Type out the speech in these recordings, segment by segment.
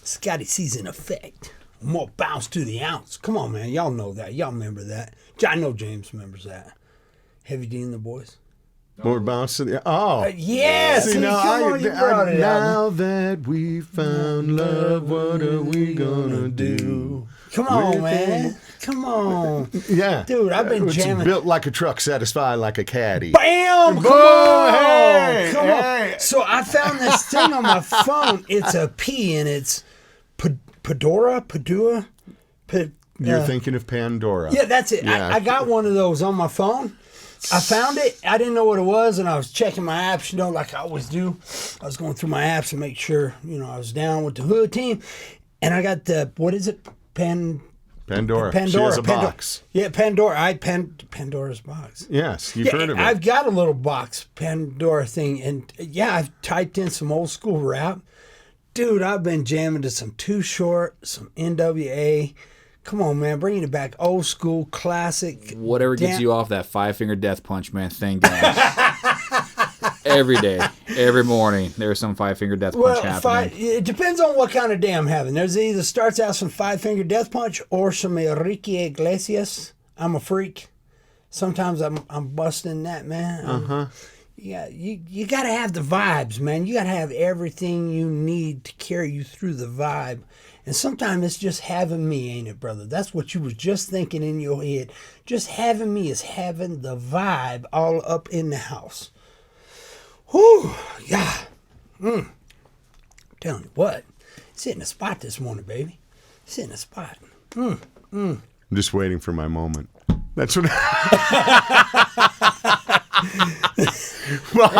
Scotty C's in effect. More bounce to the ounce. Come on, man. Y'all know that. Y'all remember that. I know James remembers that. Heavy D and the Boys. More bounce to the... Yes! See, you brought it out. Now that we found love, what are we gonna do? Come on, man. Come on. Yeah. Dude, I've been It's jamming. built like a truck, satisfied like a caddy. Bam! Come Boom! on! Hey! Come Hey! on. So I found this thing on my phone. It's a P and it's Padua. You're thinking of Pandora. Yeah, that's it. Yeah. I got one of those on my phone. I found it. I didn't know what it was, and I was checking my apps, like I always do. I was going through my apps to make sure, I was down with the hood team. And I got the, what is it? Pandora. Pandora. She has a box. Yeah, Pandora. Pandora's box. Yes, you've heard of it. I've got a little box Pandora thing, and I've typed in some old school rap. Dude, I've been jamming to some Too Short, some NWA. Come on, man, bringing it back, old school, classic. Whatever gets you off that 5-finger death punch, man. Thank God. Every day, every morning, there's some 5-finger death punch happening. It depends on what kind of day I'm having. There's either starts out some 5-finger death punch or some Enrique Iglesias. I'm a freak. Sometimes I'm busting that, man. Yeah, you got to have the vibes, man. You got to have everything you need to carry you through the vibe. And sometimes it's just having me, ain't it, brother? That's what you was just thinking in your head. Just having me is having the vibe all up in the house. Whew, yeah. I'm telling you what. It's hitting a spot this morning, baby. It's hitting a spot. I'm just waiting for my moment. That's what...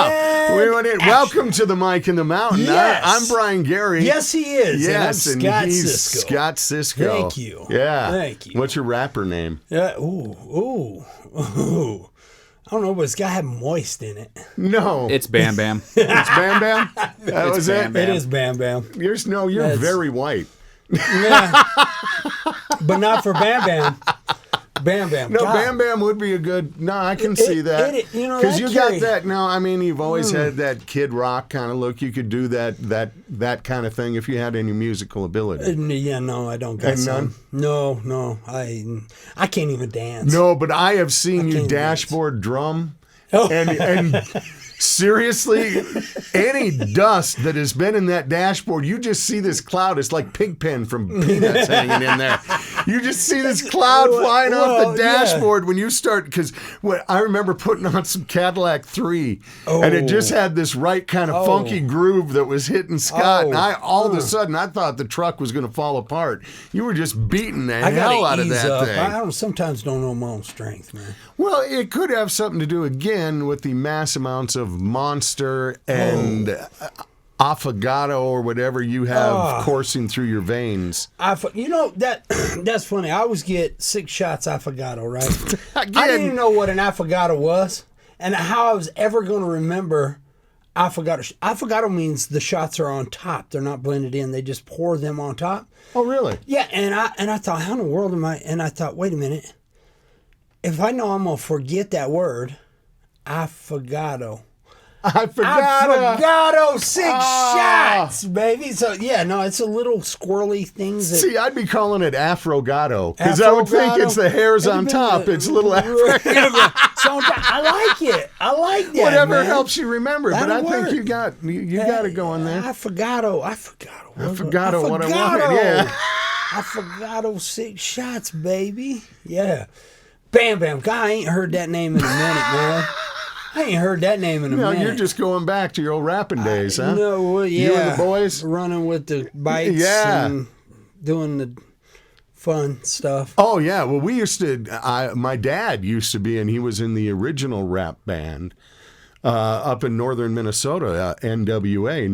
Welcome to the Mike in the Mountain. Yes. I'm Brian Gary. Yes, he is. Yes, and and I'm Scott he's Cisco. Scott Cisco. Thank you. Yeah. Thank you. What's your rapper name? Yeah. Ooh. I don't know, but it's got to have moist in it. No. It's Bam Bam. It's Bam Bam? That was Bam it? Bam. It is Bam Bam. You're very white. Yeah. But not for Bam Bam. Bam Bam. No, God. Bam Bam would be a good... No, I can see that. Because you got that... No, I mean, you've always had that Kid Rock kind of look. You could do that kind of thing if you had any musical ability. Yeah, no, I don't got And some. No. I can't even dance. No, but I have seen you can't dashboard drum. Oh. And seriously, any dust that has been in that dashboard, you just see this cloud. It's like Pigpen from Peanuts hanging in there. You just see this cloud flying off the dashboard when you start. Because I remember putting on some Cadillac 3, and it just had this right kind of funky groove that was hitting Scott. And all of a sudden, I thought the truck was going to fall apart. You were just beating the hell out of that thing. I sometimes don't know my own strength, man. Well, it could have something to do, again, with the mass amounts of Monster and affogato or whatever you have coursing through your veins. That's funny. I always get 6 shots affogato, right? Again, I didn't even know what an affogato was and how I was ever going to remember affogato. Affogato means the shots are on top. They're not blended in. They just pour them on top. Oh, really? Yeah, and I thought, how in the world am I? And I thought, wait a minute. If I know I'm going to forget that word, affogato. Affogato 6 shots, baby. So, it's a little squirrely thing. See, I'd be calling it affogato, because I would think it's the hairs on top. It's a little affogato. So I like it. I like that. Whatever man. helps you remember. That'll but I work. think you got to go in there. Affogato. I forgot what I wanted. Yeah. Affogato 6 shots, baby. Yeah. Bam Bam. God, I ain't heard that name in a minute, man. I ain't heard that name in a minute. No, you're just going back to your old rapping days, huh? No, yeah. You and the boys? Running with the bikes and doing the fun stuff. Oh, yeah. Well, we used to, my dad used to be, and he was in the original rap band up in northern Minnesota, NWA,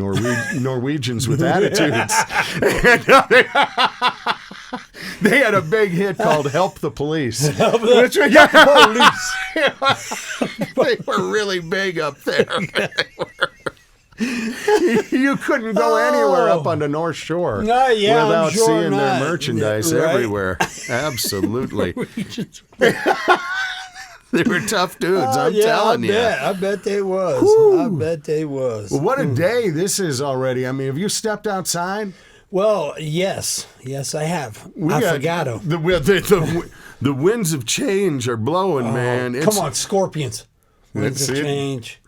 Norwegians with Attitudes. They had a big hit called Help the Police. Help the Police. They were really big up there. You couldn't go anywhere up on the North Shore without seeing their merchandise everywhere. Absolutely. They were tough dudes, I'm telling you. I bet they was. Whew. I bet they was. Well, what a day this is already. I mean, have you stepped outside? Well, yes, I have. I forgot them. The winds of change are blowing, man. Come on, scorpions. Winds of change.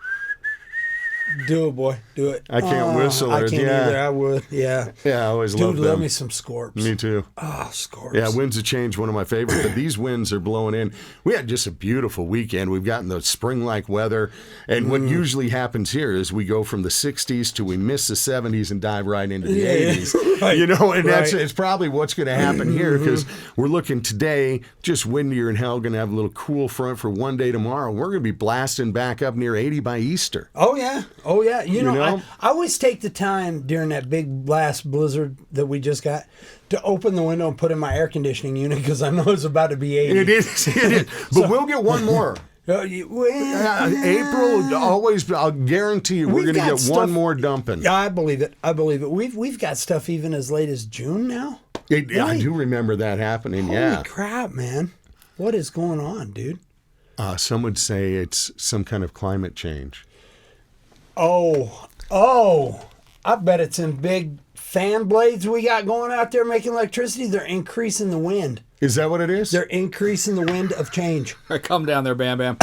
Do it, boy. Do it. I can't whistle. I can't either. I would. Yeah. Yeah, I always love them. Dude, love me some scorps. Me too. Oh, scorps. Yeah, winds of change, one of my favorites. But these winds are blowing in. We had just a beautiful weekend. We've gotten the spring-like weather. And what usually happens here is we go from the 60s to we miss the 70s and dive right into the 80s. Right. You know, and it's probably what's going to happen here because we're looking today just windier and hell. Going to have a little cool front for one day tomorrow. We're going to be blasting back up near 80 by Easter. Oh, yeah. Oh, yeah. You know? know? I always take the time during that big blast blizzard that we just got to open the window and put in my air conditioning unit because I know it's about to be 80. It is. But we'll get one more. April, always, I'll guarantee you, we're going to get one more dumping. Yeah, I believe it. We've got stuff even as late as June now. I do remember that happening, Holy crap, man. What is going on, dude? Some would say it's some kind of climate change. Oh, I bet it's in big fan blades we got going out there making electricity. They're increasing the wind. Is that what it is? They're increasing the wind of change. All right, come down there, Bam Bam.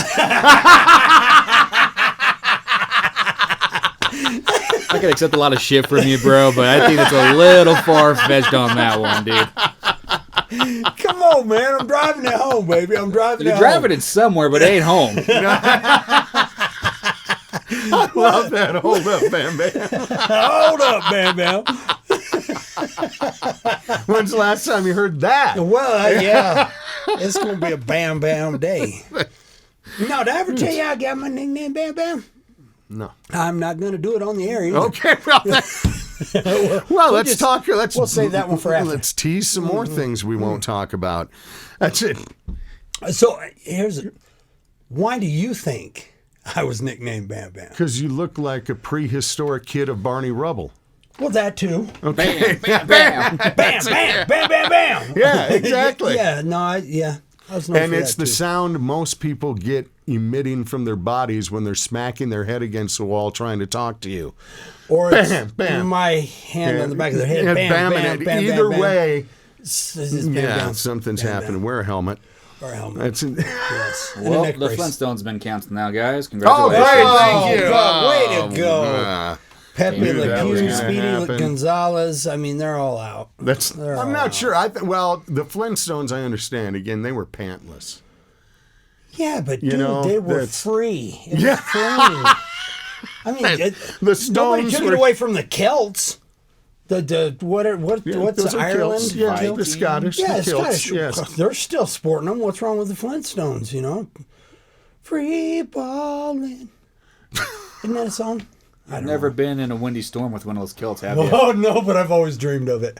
I can accept a lot of shit from you, bro, but I think it's a little far-fetched on that one, dude. Come on, man. I'm driving it home, baby. I'm driving it home. You're driving it somewhere, but it ain't home. I love that. Hold up, Bam Bam. Hold up, Bam Bam. When's the last time you heard that? Well, yeah. It's going to be a Bam Bam day. No, did I ever tell you I got my nickname Bam Bam? No. I'm not going to do it on the air either. Okay, well, let's talk. We'll save that one for after. Let's tease some more things we won't talk about. That's it. So why do you think I was nicknamed Bam Bam? Because you look like a prehistoric kid of Barney Rubble. Well, that too. Okay. Bam, bam, Bam, bam, bam, bam, bam. Yeah, exactly. Yeah, no, I was known And for it's that the too. sound most people get emitting from their bodies when they're smacking their head against the wall trying to talk to you. Or it's Bam, bam. my hand on the back of their head. Yeah, Bam, bam, bam, bam, Either bam. way, This is bam, bam. something's Bam, happening. bam. Wear a helmet. Or a helmet. That's Yes. And a Well, neck the brace. Flintstones been counting now, guys. Oh, Congratulations. great! Oh, Thank you. God, way to go. Uh, Pepe knew Le that was Pew, gonna Speedy happen. Gonzalez. I mean, they're all out. I'm all not sure. Well, the Flintstones, I understand. Again, they were pantless. Yeah, but You dude, know, they were that's- free. It Yeah. was free. I mean, The Stones nobody took were it away from the Celts. What's those are Ireland? kilts. Yeah, Celts? the Scottish. Yeah, the kilts. Scottish. Yes. They're still sporting them. What's wrong with the Flintstones? You know, free balling. Isn't that a song? I've never been in a windy storm with one of those kilts, have you? Oh no, but I've always dreamed of it.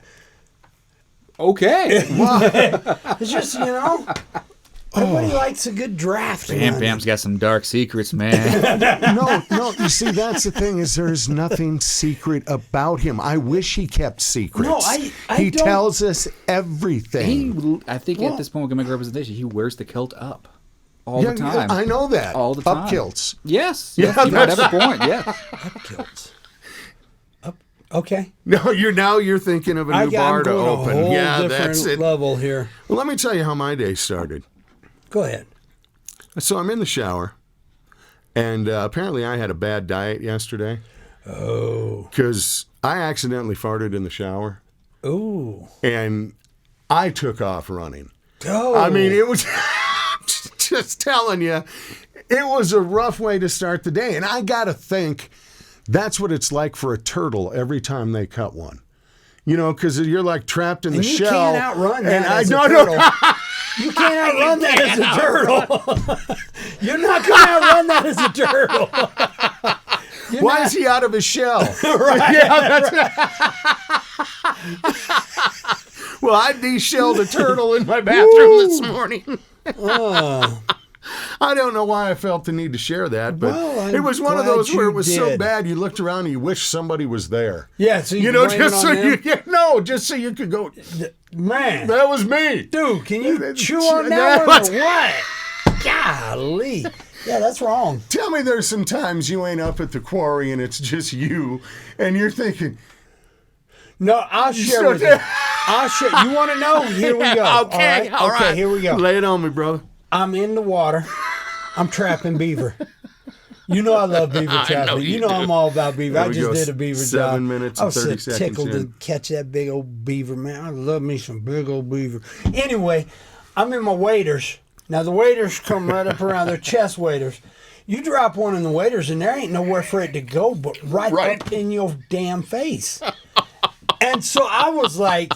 Okay. It's just everybody likes a good draft. Bam Bam's got some dark secrets, man. No. You see, that's the thing is there's nothing secret about him. I wish he kept secrets. No, I he don't- tells us everything. I think at this point, we're going to make a representation. He wears the kilt up all the time. I know that. All the time. Up kilts. Yes. Yeah, Yes, you might that's- have a point. Yeah. Up kilts. Up. Okay. No, you're thinking of a new bar I'm to going open. a whole Yeah, different that's it. level here. Well, let me tell you how my day started. Go ahead. So I'm in the shower, and apparently I had a bad diet yesterday. Oh. Because I accidentally farted in the shower, Ooh. and I took off running. Oh. I mean, it was just telling you, it was a rough way to start the day. And I got to think that's what it's like for a turtle every time they cut one. You know, because you're like trapped in the you shell. Can't outrun that and as a no, turtle. no. You can't outrun that as a turtle. You're not going to outrun that as a turtle. Why is he out of his shell? Right. Yeah, well, I de-shelled a turtle in my bathroom this morning. I don't know why I felt the need to share that, but Well, it was one of glad those where you it was so did. bad you looked around and you wished somebody was there. Yeah, so you know, blame just it so on them? just so you could go. Man. That was me, Dude, can you chew on that one or what? Golly. Yeah, that's wrong. Tell me there's some times you ain't up at the quarry and it's just you, and you're thinking, No, I'll share with you. I'll share. You want to know? Here we go. Okay, all right. Okay, here we go. Lay it on me, brother. I'm in the water. I'm trapping beaver. You know I love beaver trapping. You know I'm all about beaver. I just did a beaver 7 minutes and 30 seconds. I was so tickled to catch that big old beaver, man. I love me some big old beaver. Anyway, I'm in my waders. Now, the waders come right up around. They're chest waders. You drop one in the waders, and there ain't nowhere for it to go but right up in your damn face. And so I was like,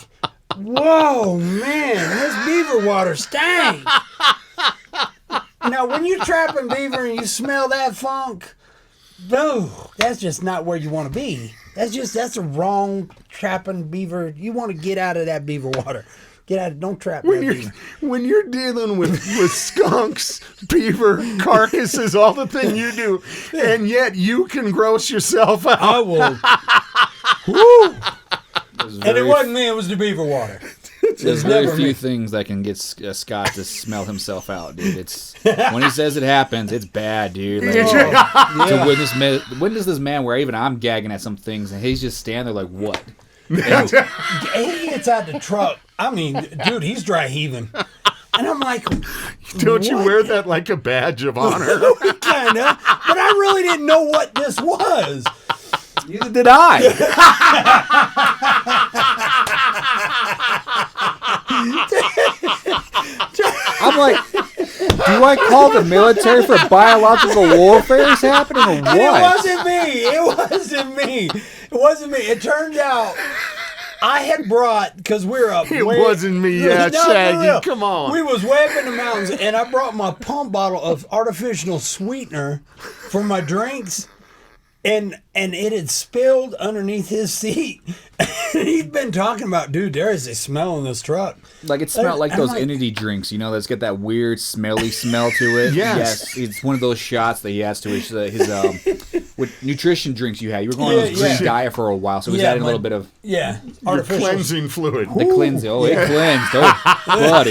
whoa, man, this beaver water stinks. Now, when you're trapping beaver and you smell that funk, boo, that's just not where you want to be. That's the wrong trapping beaver. You want to get out of that beaver water. Get out. Don't trap that beaver. When you're dealing with skunks, beaver, carcasses, all the thing you do, and yet you can gross yourself out. I will. Woo! And it wasn't me. It was the beaver water. There's very few things that can get Scott to smell himself out, dude. It's when he says it happens, it's bad, dude. Like, to witness this man where even I'm gagging at some things, and he's just standing there like, what? And he gets out the truck. I mean, dude, he's dry heaving. And I'm like, don't you wear that like a badge of honor? Kind of. But I really didn't know what this was. Neither did I. I'm like, do I call the military for biological warfare is happening or what? And it wasn't me. It wasn't me. It turned out I had brought, because we're up. It wasn't me, Shaggy. Come on. We was way up in the mountains, and I brought my pump bottle of artificial sweetener for my drinks. And it had spilled underneath his seat. He'd been talking about, dude, there is a smell in this truck. Like it smelled like those energy drinks, you know, that's got that weird smelly smell to it. Yes. It's one of those shots that he adds to his what nutrition drinks you had. You were going on a green diet for a while, so he was adding a little bit of artificial cleansing fluid. The cleansing. Oh, it cleansed. Oh, buddy.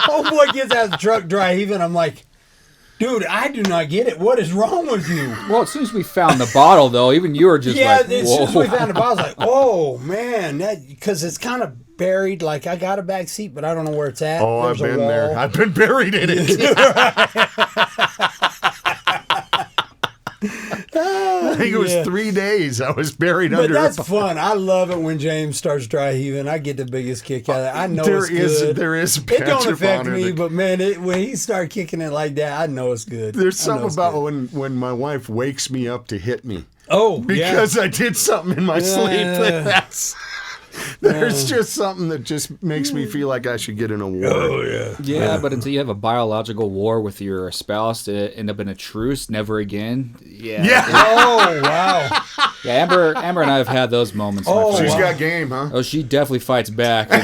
Oh boy, gets out of the truck dry heaving. I'm like, dude, I do not get it. What is wrong with you? Well, as soon as we found the bottle, though, even you were just like, whoa. As soon as we found the bottle, I was like, oh, man. Because it's kind of buried. Like, I got a back seat, but I don't know where it's at. Oh, I've been there. I've been buried in it. I think it was 3 days I was buried under it. But that's fun. I love it when James starts dry heaving. I get the biggest kick out of it. I know it's good. There is a It don't patch of affect honor me, that- but man, when he start kicking it like that, I know it's good. There's something about when my wife wakes me up to hit me. Oh, because I did something in my sleep. There's just something that just makes me feel like I should get an award. Oh, yeah. Yeah, but until you have a biological war with your spouse to end up in a truce, never again. Yeah. Oh, wow. Yeah, Amber and I have had those moments. Oh, She's wow. got game, huh? Oh, she definitely fights back. And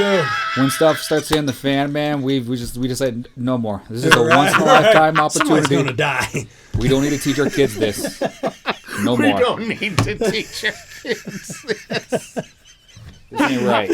then when stuff starts hitting the fan, man, we just said no more. This is a once in a lifetime opportunity. Someone's gonna die. We don't need to teach our kids this. No We more. don't need to teach our kids this. This ain't right.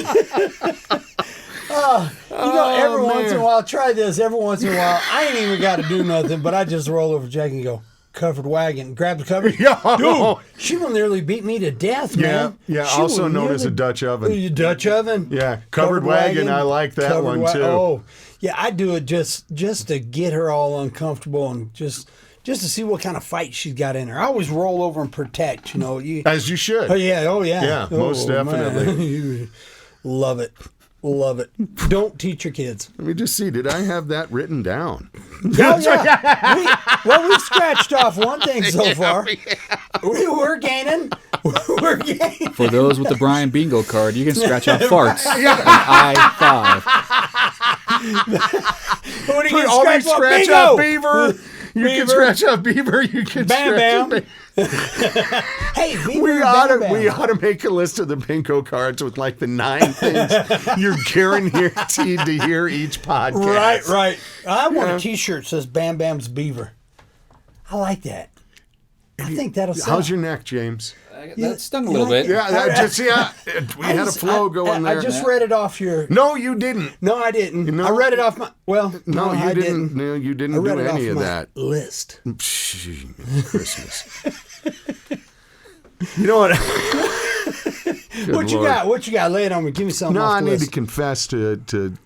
Every once in a while, try this. Every once in a while, I ain't even got to do nothing, but I just roll over Jack and go, covered wagon, grab the cover. Dude, she will nearly beat me to death, man. Yeah, She also will known as a nearly- Dutch oven. Dutch oven? Yeah, covered wagon. I like that covered one too. Oh, yeah, I do it just to get her all uncomfortable and just to see what kind of fight she's got in her. I always roll over and protect, you know. As you should. Oh, yeah. Yeah, most definitely. Love it. Love it. Don't teach your kids. Let me just see. Did I have that written down? Oh, yeah. We've scratched off one thing so far. We're gaining. We're gaining. For those with the Brian Bingo card, you can scratch out farts. I-5. When you All these scratch out beaver. You Beaver. can scratch out beaver. You can Bam, scratch bam. out Hey, beaver, we bam, bam. ought to make a list of the bingo cards with like the 9 things you're guaranteed to hear each podcast. Right. I want a T-shirt that says "Bam Bam's Beaver." I like that. I think that'll sell. How's your neck, James? That stung a little bit. Yeah, we had a flow going there. I just read it off your. No, you didn't. No, I didn't. You know- I read it off my. Well, No, you I didn't. No, you I didn't read do it off any of my that. list. Christmas. You know what? What you got? What you got? Lay it on me. Give me something. No, off I the need list. to confess to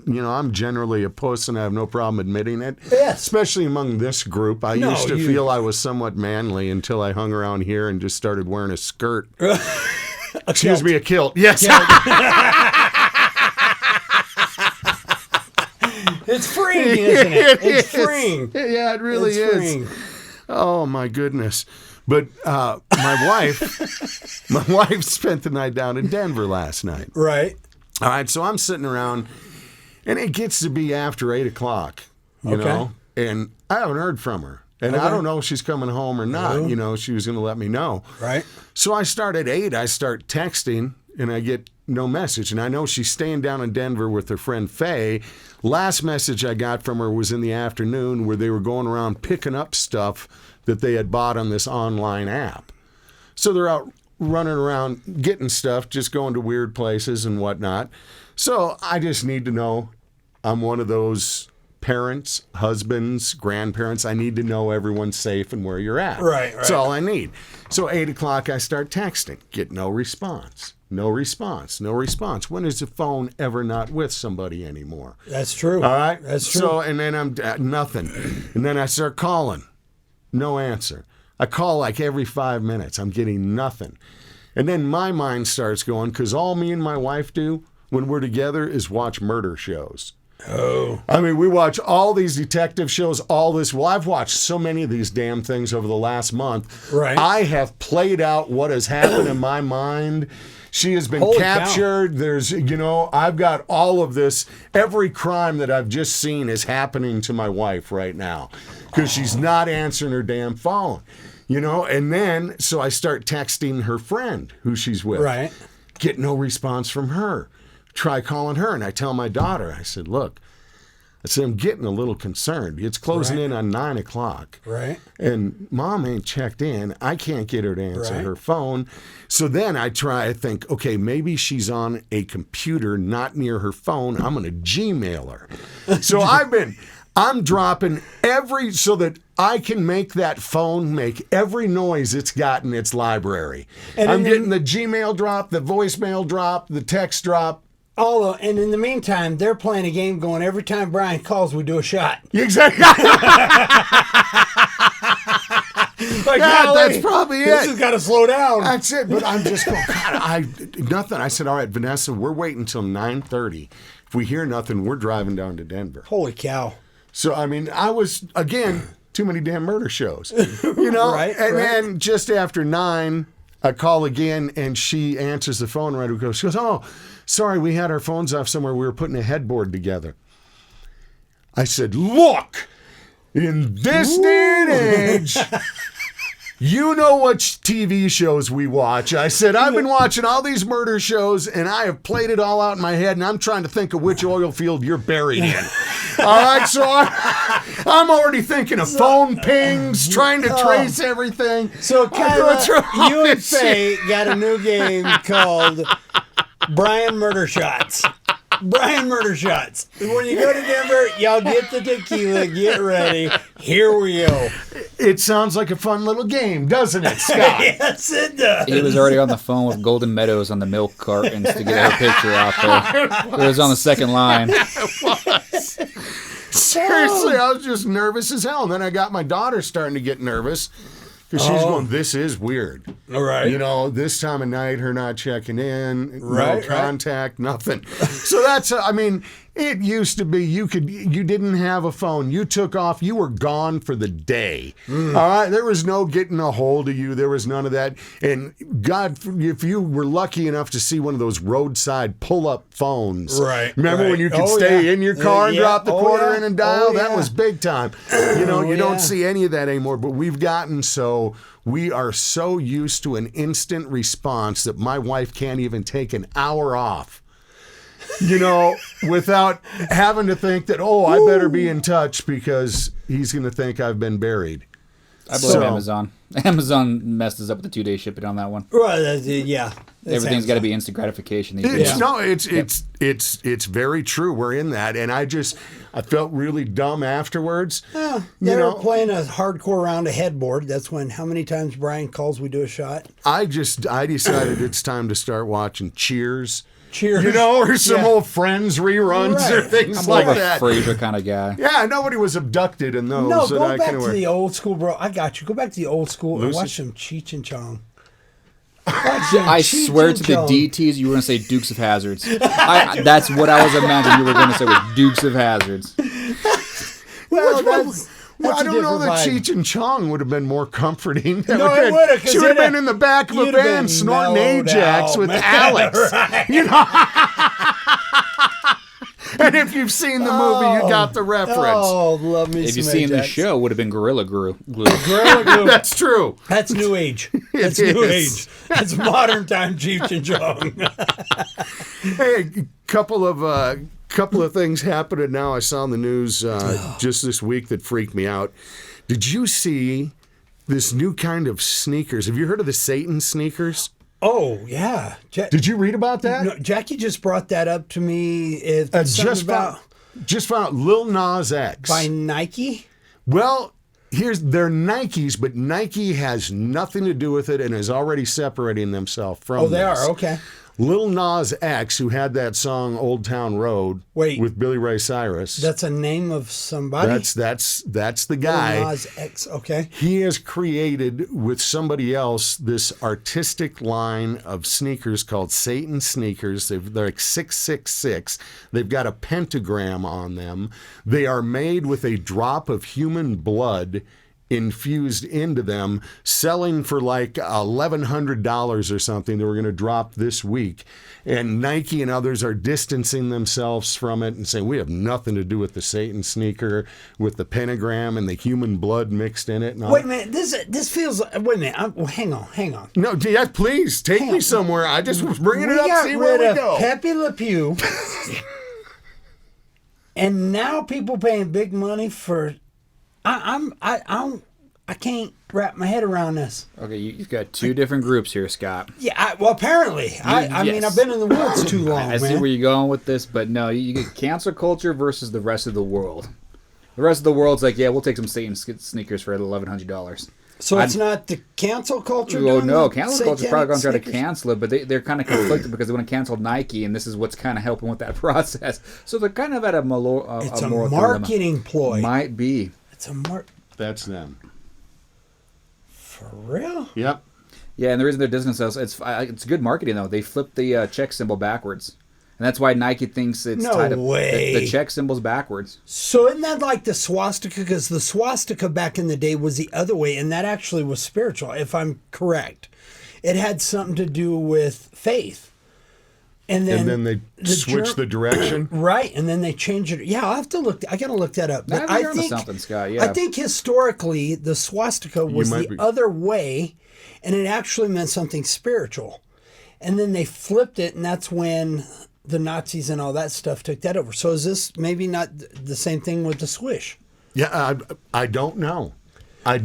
I'm generally a puss and I have no problem admitting it. Yes. Especially among this group. I No, used to you- feel I was somewhat manly until I hung around here and just started wearing a skirt. Excuse me, a kilt. Yes. It's freeing, isn't it? It's freeing. Yeah, it really It's is. freeing. Oh my goodness. But my wife spent the night down in Denver last night. Right. All right, so I'm sitting around, and it gets to be after 8 o'clock, you Okay. know, and I haven't heard from her. And Okay. I don't know if she's coming home or not. You know, she was going to let me know. Right. So I start at 8, I start texting, and I get no message. And I know she's staying down in Denver with her friend Faye. Last message I got from her was in the afternoon where they were going around picking up stuff that they had bought on this online app. So they're out running around getting stuff, just going to weird places and whatnot. So I just need to know. I'm one of those parents, husbands, grandparents. I need to know everyone's safe and where you're at. Right. That's all I need. So 8 o'clock, I start texting. Get no response. No response. No response. When is the phone ever not with somebody anymore? That's true. All right. That's true. So, and then I'm nothing. And then I start calling. No answer. I call like every 5 minutes. I'm getting nothing. And then my mind starts going, because all me and my wife do when we're together is watch murder shows. Oh. I mean, we watch all these detective shows, all this. Well, I've watched so many of these damn things over the last month. Right. I have played out what has happened in my mind. She has been Holy captured. There's, I've got all of this. Every crime that I've just seen is happening to my wife right now because she's not answering her damn phone. And then, so I start texting her friend who she's with. Right. Get no response from her. Try calling her. And I tell my daughter, I said, look, I'm getting a little concerned. It's closing in on 9 o'clock. Right. And Mom ain't checked in. I can't get her to answer Right. her phone. So then I think, okay, maybe she's on a computer, not near her phone. I'm going to Gmail her. So I'm dropping so that I can make that phone make every noise it's got in its library. And I'm then- getting the Gmail drop, the voicemail drop, the text drop. And in the meantime, they're playing a game going, every time Brian calls, we do a shot. Exactly. Like, Yeah, golly, that's probably This it. has got to slow down. That's it. But I'm just going, God, nothing. I said, all right, Vanessa, we're waiting until 9:30. If we hear nothing, we're driving down to Denver. Holy cow. So, I mean, I was, again, too many damn murder shows. Right, and right. then just after 9, I call again, and she answers the phone right away. She goes, oh, sorry, we had our phones off somewhere. We were putting a headboard together. I said, look, in this day and age, you know what TV shows we watch. I said, I've been watching all these murder shows, and I have played it all out in my head, and I'm trying to think of which oil field you're buried in. All right, so I'm already thinking of phone pings, trying to trace everything. So, I'm going through Kyla, all you and this shit. Faye got a new game called Brian Murder Shots. Brian Murder Shots. When you go to Denver, y'all get the tequila, get ready. Here we go. It sounds like a fun little game, doesn't it, Scott? Yes, it does. He was already on the phone with Golden Meadows on the milk cartons to get her picture out there. It was on the second line. Seriously, I was just nervous as hell. And then I got my daughter starting to get nervous because she's going, this is weird. All right. This time of night, her not checking in, Right, no contact, nothing. So that's, it used to be you didn't have a phone. You took off, you were gone for the day. All right. There was no getting a hold of you. There was none of that. And God, if you were lucky enough to see one of those roadside pull-up phones. Right, Remember right. when you could Oh, stay yeah. in your car and Yeah. drop the Oh, quarter yeah. in and dial? Oh, That yeah. was big time. You Yeah. don't see any of that anymore, but we've gotten so we are so used to an instant response that my wife can't even take an hour off, without having to think that, I better be in touch because he's going to think I've been buried. I blame Amazon. Amazon messes up the 2-day shipping on that one. Right, yeah. Everything's got to be instant gratification these days. No, it's very true. We're in that, and I felt really dumb afterwards. They were playing a hardcore round of headboard. That's when how many times Brian calls we do a shot. I decided it's time to start watching Cheers. Cheers. Or some old Friends reruns or things I'm like more of a that. Frasier kind of guy. Yeah, nobody was abducted in those. No, go back to the old school, bro. I got you. Go back to the old school and Lucy? watch some Cheech and Chong. I swear to the DTs, you were going to say Dukes of Hazards. That's what I was imagining you were going to say was Dukes of Hazards. Well, Well, I a don't know different that vibe. Cheech and Chong would have been more comforting. No, it would have. She would have been in the back of a van snorting Ajax with Alex. Right. You know? And if you've seen the movie, you got the reference. Oh, love me If some you've seen the Ajax. show, it would have been Gorilla Glue. Gorilla Glue. That's true. That's new age. That's It new is. age. That's modern time Cheech and Chong. Hey, couple of things happening now. I saw in the news just this week that freaked me out. Did you see this new kind of sneakers? Have you heard of the Satan sneakers? Oh, yeah. Did you read about that? No, Jackie just brought that up to me. It's Just found out Lil Nas X. by Nike. Well, they're Nikes, but Nike has nothing to do with it and is already separating themselves from Oh, they this. are. Okay. Lil Nas X, who had that song "Old Town Road" Wait. with Billy Ray Cyrus. That's a name of somebody. That's the guy. Lil Nas X. Okay. He has created with somebody else this artistic line of sneakers called Satan sneakers. They're like 666. They've got a pentagram on them. They are made with a drop of human blood infused into them, selling for like $1,100 or something that we're going to drop this week. And Nike and others are distancing themselves from it and saying, we have nothing to do with the Satan sneaker, with the pentagram and the human blood mixed in it. And all. Wait a minute. This feels. Wait a minute. Hang on. No, yeah, please take me somewhere. I just was bringing it up to see where we go. Pepe Le Pew. And now people paying big money for. I can't wrap my head around this. Okay, you've got two different groups here, Scott. Yeah, well, apparently. I mean, I've been in the woods too long, I see where you're going with this, but no, you get cancel culture versus the rest of the world. The rest of the world's like, yeah, we'll take some Satan sneakers for $1,100. So it's not the cancel culture? Well, no, doing cancel culture's probably going to try to sneakers? cancel it, but they're kind of conflicted because they want to cancel Nike, and this is what's kind of helping with that process. So they're kind of at a moral It's a moral marketing ploy. Might be. It's a That's them. For real? Yep. Yeah, and the reason they're distancing themselves, it's good marketing, though. They flipped the check symbol backwards. And that's why Nike thinks it's No tied up. way. The check symbol's backwards. So isn't that like the swastika? Because the swastika back in the day was the other way, and that actually was spiritual, if I'm correct. It had something to do with faith. And then they switch the direction. Right, and then they change it. Yeah, I'll have to look. I got to look that up. But Now you're onto something, Scott. Yeah. I think historically the swastika was the other way, and it actually meant something spiritual. And then they flipped it, and that's when the Nazis and all that stuff took that over. So is this maybe not the same thing with the swish? Yeah, I don't know. I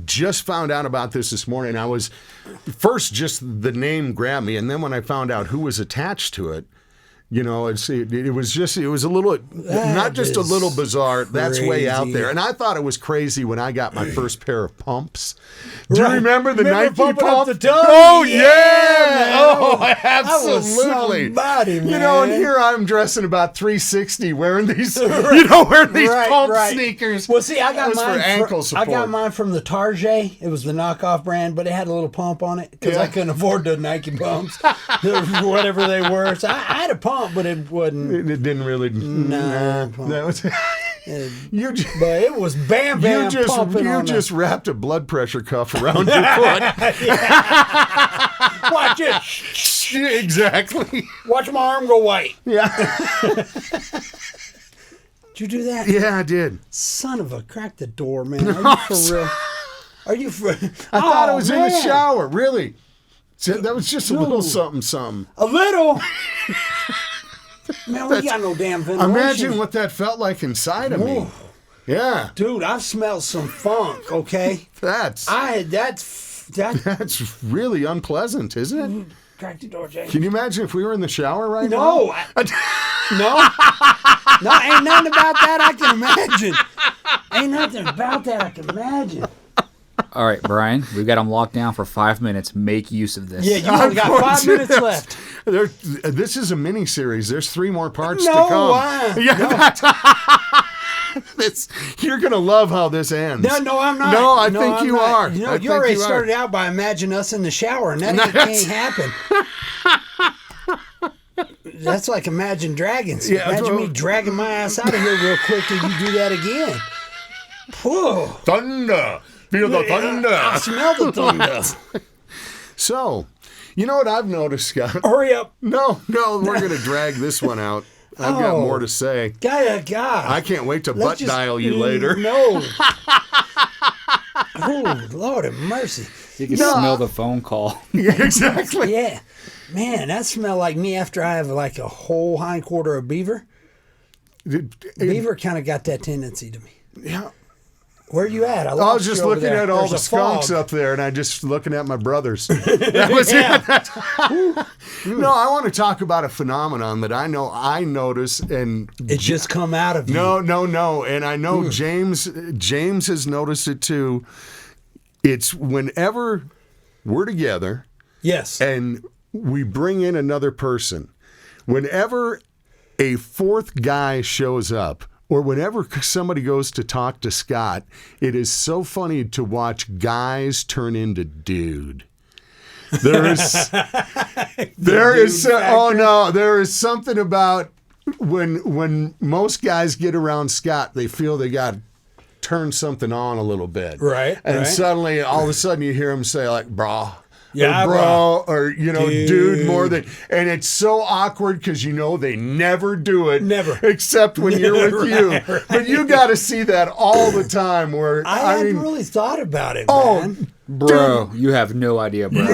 just found out about this morning. I was first just the name grabbed me, and then when I found out who was attached to it, you know, it was a little, not just a little bizarre. That's way out crazy. there. And I thought it was crazy when I got my first pair of pumps. Do you remember the Nike pumping up pump? the tongue? Oh Yeah, yeah! man. Oh, That was absolutely! somebody, You know, and man. here I'm dressing about 360, wearing these, Right. wearing these pump right. sneakers. Well, see, I got That was mine for ankle support. I got mine from the Target. It was the knockoff brand, but it had a little pump on it because I couldn't afford the Nike pumps, whatever they were. So I had a pump, but it wasn't. It didn't really. Nah, that was. You just, But it was bam, bam, pumping you on just wrapped a blood pressure cuff around your foot. Watch it. Exactly. Watch my arm go white. Yeah. Did you do that? Yeah, I did. Son of a, crack the door, man. Are you for real? Are you for I thought it was in the shower. Really. So that was just a little something. A little? Man, we got no damn ventilation. Imagine what that felt like inside of me. Yeah. Dude, I've smelled some funk, okay? That's really unpleasant, isn't it? Crack the door, James. Can you imagine if we were in the shower right No. now? No, ain't nothing about that I can imagine. Ain't nothing about that I can imagine. All right, Brian, we've got them locked down for 5 minutes. Make use of this. Yeah, you only got 5 minutes left. This is a mini series. There's 3 more parts No, to come. no. You're gonna love how this ends. No, I'm not. No, I No, think I'm you not. are. You know, I you think already you are. started out by imagining us in the shower, and that ain't happen. That's like Imagine Dragons. Yeah, Imagine me dragging my ass out of here real quick till you do that again. Whew. Thunder. Feel the thunder. I smell the thunder. So, you know what I've noticed, Scott? Hurry up. No, we're gonna drag this one out. I've got more to say. God. I can't wait to butt dial you later. No. Oh, Lord have mercy. You can smell the phone call. Yeah, exactly. Yeah. Man, that smell like me after I have like a whole hindquarter of beaver. Beaver kind of got that tendency to me. Yeah. Where you at? I was just looking there. at all There's the a skunks fog. up there, and I just looking at my brothers. That was it. No, I want to talk about a phenomenon that I know I notice, and It just come out of you. no, and I know James has noticed it too. It's whenever we're together Yes. and we bring in another person, whenever a fourth guy shows up, or whenever somebody goes to talk to Scott, it is so funny to watch guys turn into dude. There is something about when most guys get around Scott, they feel they got to turn something on a little bit. Right, And right. suddenly, all of a sudden, you hear him say like, brah. Yeah, or bro, or dude. Dude. More than, and it's so awkward because they never do it, Never. except when you're with you. Right. But you got to see that all the time. Where I hadn't mean, really thought about it, oh, man. Bro, you have no idea, bro.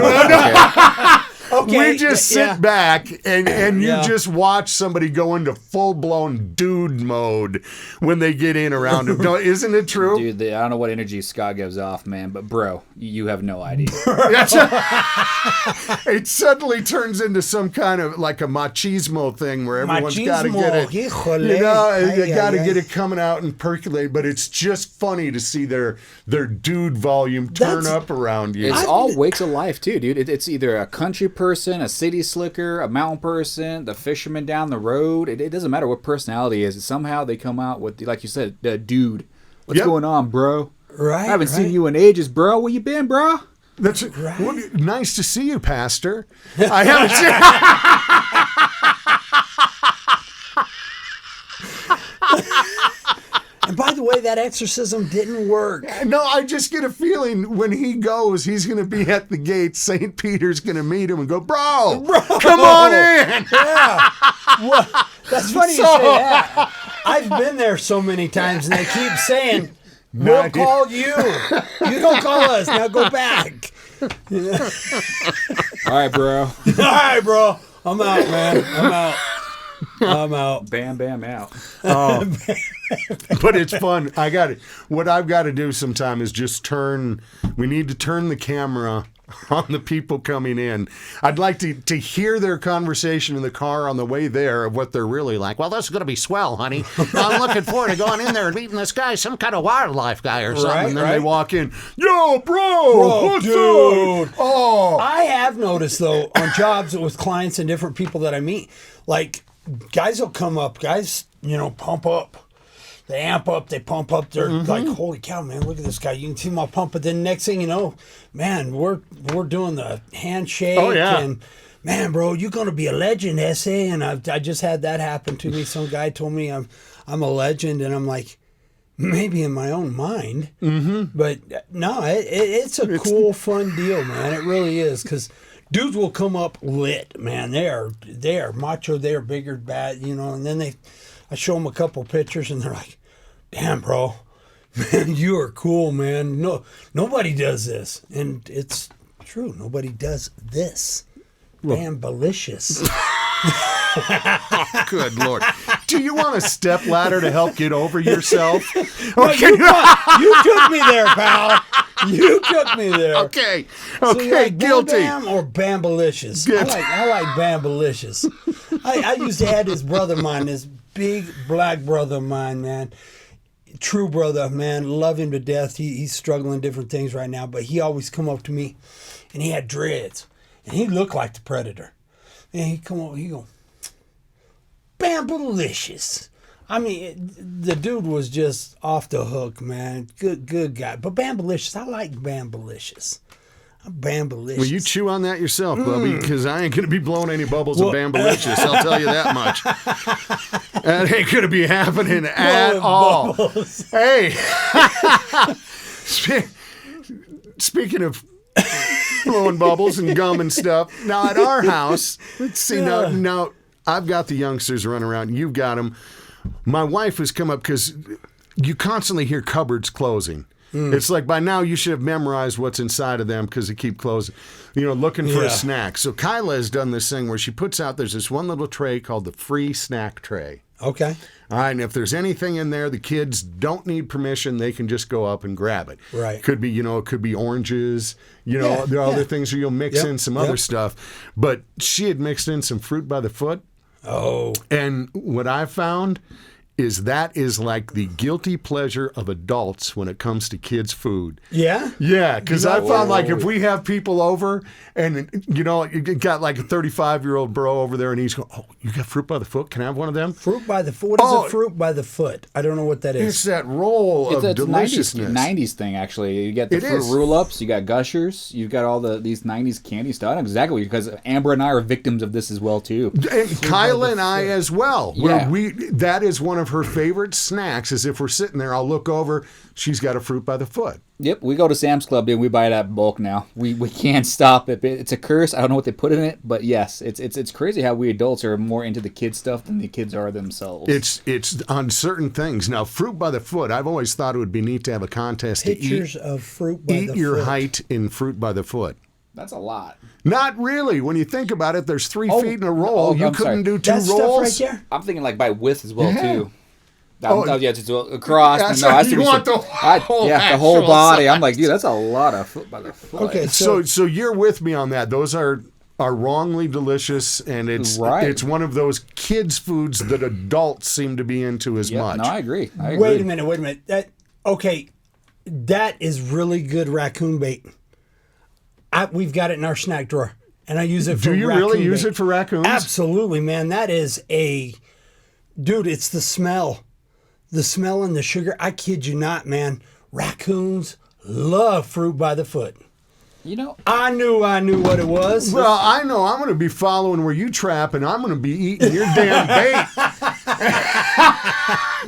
Okay. we just sit back and you Yeah. just watch somebody go into full blown dude mode when they get in around him. No, isn't it true? Dude, I don't know what energy Scott gives off, man, but bro, you have no idea. It suddenly turns into some kind of like a machismo thing where everyone's got to get it. Híjole. You got to Ay, get ay. it coming out and percolate. But it's just funny to see their dude volume turn That's- up around you. It's all wakes of life, too, dude. It's either a country person, a city slicker, a mountain person, the fisherman down the road. It doesn't matter what personality is. Somehow they come out with, like you said, dude. What's Yep. going on, bro? Right. I haven't seen right. you in ages, bro. Where you been, bro? That's Right. nice to see you, Pastor. I haven't And by the way, that exorcism didn't work. No, I just get a feeling when he goes, he's going to be at the gate. St. Peter's going to meet him and go, bro, come on in. Yeah. Well, that's funny you say that. I've been there so many times, and they keep saying, we'll Not call you. You don't call us. Now go back. All right, bro. All right, bro. I'm out, man. I'm out. Bam, bam, out. But it's fun. What I've got to do sometime is just we need to turn the camera on the people coming in. I'd like to hear their conversation in the car on the way there of what they're really like. Well, this is going to be swell, honey. I'm looking forward to going in there and meeting this guy, some kind of wildlife guy or something. Right, and then they right. walk in, yo, bro, what's dude. up? Oh. I have noticed, though, on jobs with clients and different people that I meet, like, guys will come up, pump up. They amp up, they pump up. They're like, holy cow, man, look at this guy. You can see him all pump. But then next thing you know, man, we're doing the handshake. Oh, yeah. And, man, bro, you're going to be a legend, S.A. And I just had that happen to me. Some guy told me I'm a legend. And I'm like, maybe in my own mind. Mm-hmm. But no, it's a cool, fun deal, man. It really is. Because dudes will come up lit, man. They are macho. They are bigger, bad, and then I show them a couple pictures, and they're like, damn, bro, man, you are cool, man. No, nobody does this. And it's true. Nobody does this. Damn, delicious. Good Lord. Do you want a step ladder to help get over yourself? No, you took me there, pal. You took me there. Okay. So you like Guilty. Bam Bam or Bambalicious? I like Bambalicious. I used to have this brother of mine, this big black brother of mine, man. True brother, man. Love him to death. He's struggling different things right now, but he always come up to me, and he had dreads, and he looked like the Predator. And he come over, he go, Bambalicious. I mean, the dude was just off the hook, man. Good guy. But Bambalicious, I like Bambalicious. I'm Bambalicious. Well, you chew on that yourself, Bubby, because I ain't going to be blowing any bubbles of Bambalicious. I'll tell you that much. That ain't going to be happening at all. Bubbles. Hey. Speaking of blowing bubbles and gum and stuff, now at our house, let's see, now I've got the youngsters running around. You've got them. My wife has come up because you constantly hear cupboards closing. It's like by now you should have memorized what's inside of them because they keep closing, looking for a snack. So Kyla has done this thing where she puts out, there's this one little tray called the free snack tray. Okay. All right, and if there's anything in there, the kids don't need permission. They can just go up and grab it. Right. Could be, it could be oranges. There are other things where you'll mix in some other stuff. But she had mixed in some fruit by the foot. Oh. And what I found is that is like the guilty pleasure of adults when it comes to kids' food. Yeah? Yeah, because I found like if we have people over and, you got like a 35-year-old bro over there and he's going, oh, you got fruit by the foot? Can I have one of them? Fruit by the foot? What is a fruit by the foot? I don't know what that is. It's that roll of deliciousness. 90s thing, actually. You get the fruit roll-ups, you got Gushers, you've got all these 90s candy stuff. I know exactly, because Amber and I are victims of this as well, too. And Kyla and I as well. Yeah. That is one of her favorite snacks is if we're sitting there, I'll look over, she's got a fruit by the foot. Yep, we go to Sam's Club and we buy that in bulk now. We can't stop it. It's a curse. I don't know what they put in it, but yes, it's crazy how we adults are more into the kids stuff than the kids are themselves. It's on certain things. Now, fruit by the foot, I've always thought it would be neat to have a contest Pictures to of fruit by the foot. Eat your height in fruit by the foot. That's a lot. Not really. When you think about it, there's 3 feet in a roll. You couldn't do 2 that rolls. Stuff right there? I'm thinking like by width as well, too. Just across. That's No, right. You want the whole body. size. I'm like, dude, that's a lot of fruit by the foot. Okay, so you're with me on that. Those are wrongly delicious, and it's one of those kids' foods that adults seem to be into as much. No, I agree. Wait a minute. That is really good raccoon bait. We've got it in our snack drawer, and I use it for raccoon bait. Do you really use it for raccoons? Absolutely, man. That is dude, it's the smell. The smell and the sugar. I kid you not, man. Raccoons love fruit by the foot. I knew what it was. Well, I know I'm going to be following where you trap, and I'm going to be eating your damn bait.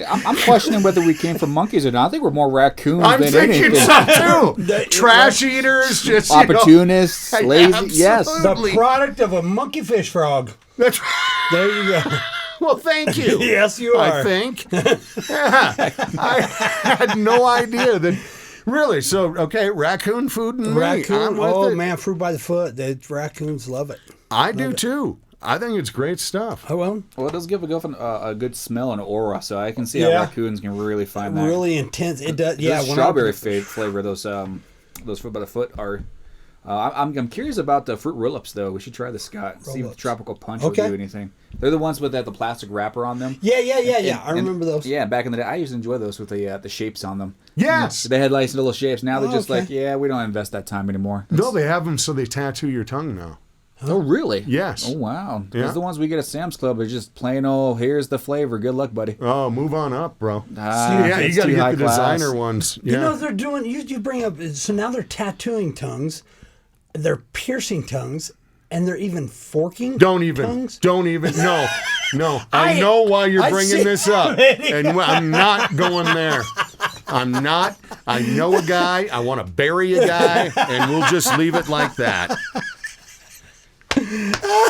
I'm questioning whether we came from monkeys or not. I think we're more raccoons than anything. I'm thinking so, too. Trash eaters, just, opportunists, lazy. Yes. The product of a monkey fish frog. That's There you go. Well, thank you. Yes, you are. I think. Yeah. I had no idea that. Really? So, okay, raccoon food and Raccoon. meat. Oh, man, fruit by the foot. The raccoons love it. I do, too. I think it's great stuff. Oh, well. Well, it does give a good smell and aura, so I can see how raccoons can really find that. Really intense. It does. Yeah. The strawberry flavor, those fruit by the foot are... I'm curious about the fruit roll-ups, though. We should try the Scott. See if the Tropical Punch will do anything. They're the ones with the plastic wrapper on them. Yeah. I remember those. Yeah, back in the day, I used to enjoy those with the shapes on them. Yes. They had nice little shapes. Now they're just like, we don't invest that time anymore. No, they have them so they tattoo your tongue now. Oh, really? Yes. Oh, wow. Yeah. Those the ones we get at Sam's Club are just plain old, here's the flavor. Good luck, buddy. Oh, move on up, bro. You you got to get the designer ones. Yeah. You know, they're doing, you bring up, so now they're tattooing tongues, they're piercing tongues, and they're even forking tongues. Don't even. No. I know why you're bringing this up, and I'm not going there. I'm not. I know a guy. I want to bury a guy, and we'll just leave it like that.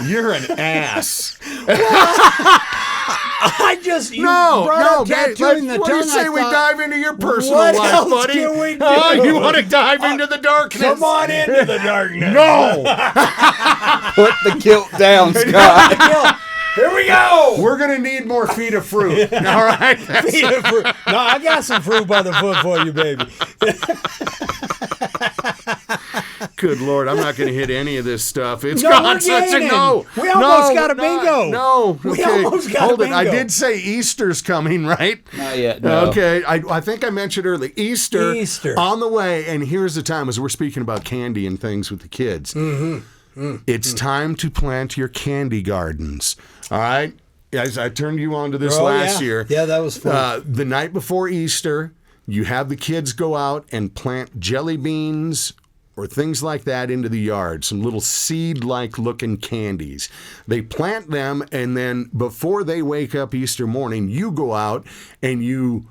You're an ass. Tattooing the tongue. What do you say we dive into your personal what life, else buddy? can we do? You want to dive into the darkness? Come on into the darkness. No. Put the guilt down, Scott. Here we go. We're going to need more feet of fruit. All right? Feet of fruit. No, I got some fruit by the foot for you, baby. Good Lord, I'm not going to hit any of this stuff. It's No, gone we're such a gaining. no. We almost got a bingo. No. We Okay. almost got a Hold it. I bingo. did say Easter's coming, right? Not yet. No. Okay. I think I mentioned earlier Easter on the way. And here's the time as we're speaking about candy and things with the kids. It's time to plant your candy gardens. All right? As I turned you on to this last year. Yeah, that was fun. The night before Easter, you have the kids go out and plant jelly beans or things like that into the yard, some little seed-like looking candies. They plant them, and then before they wake up Easter morning, you go out and you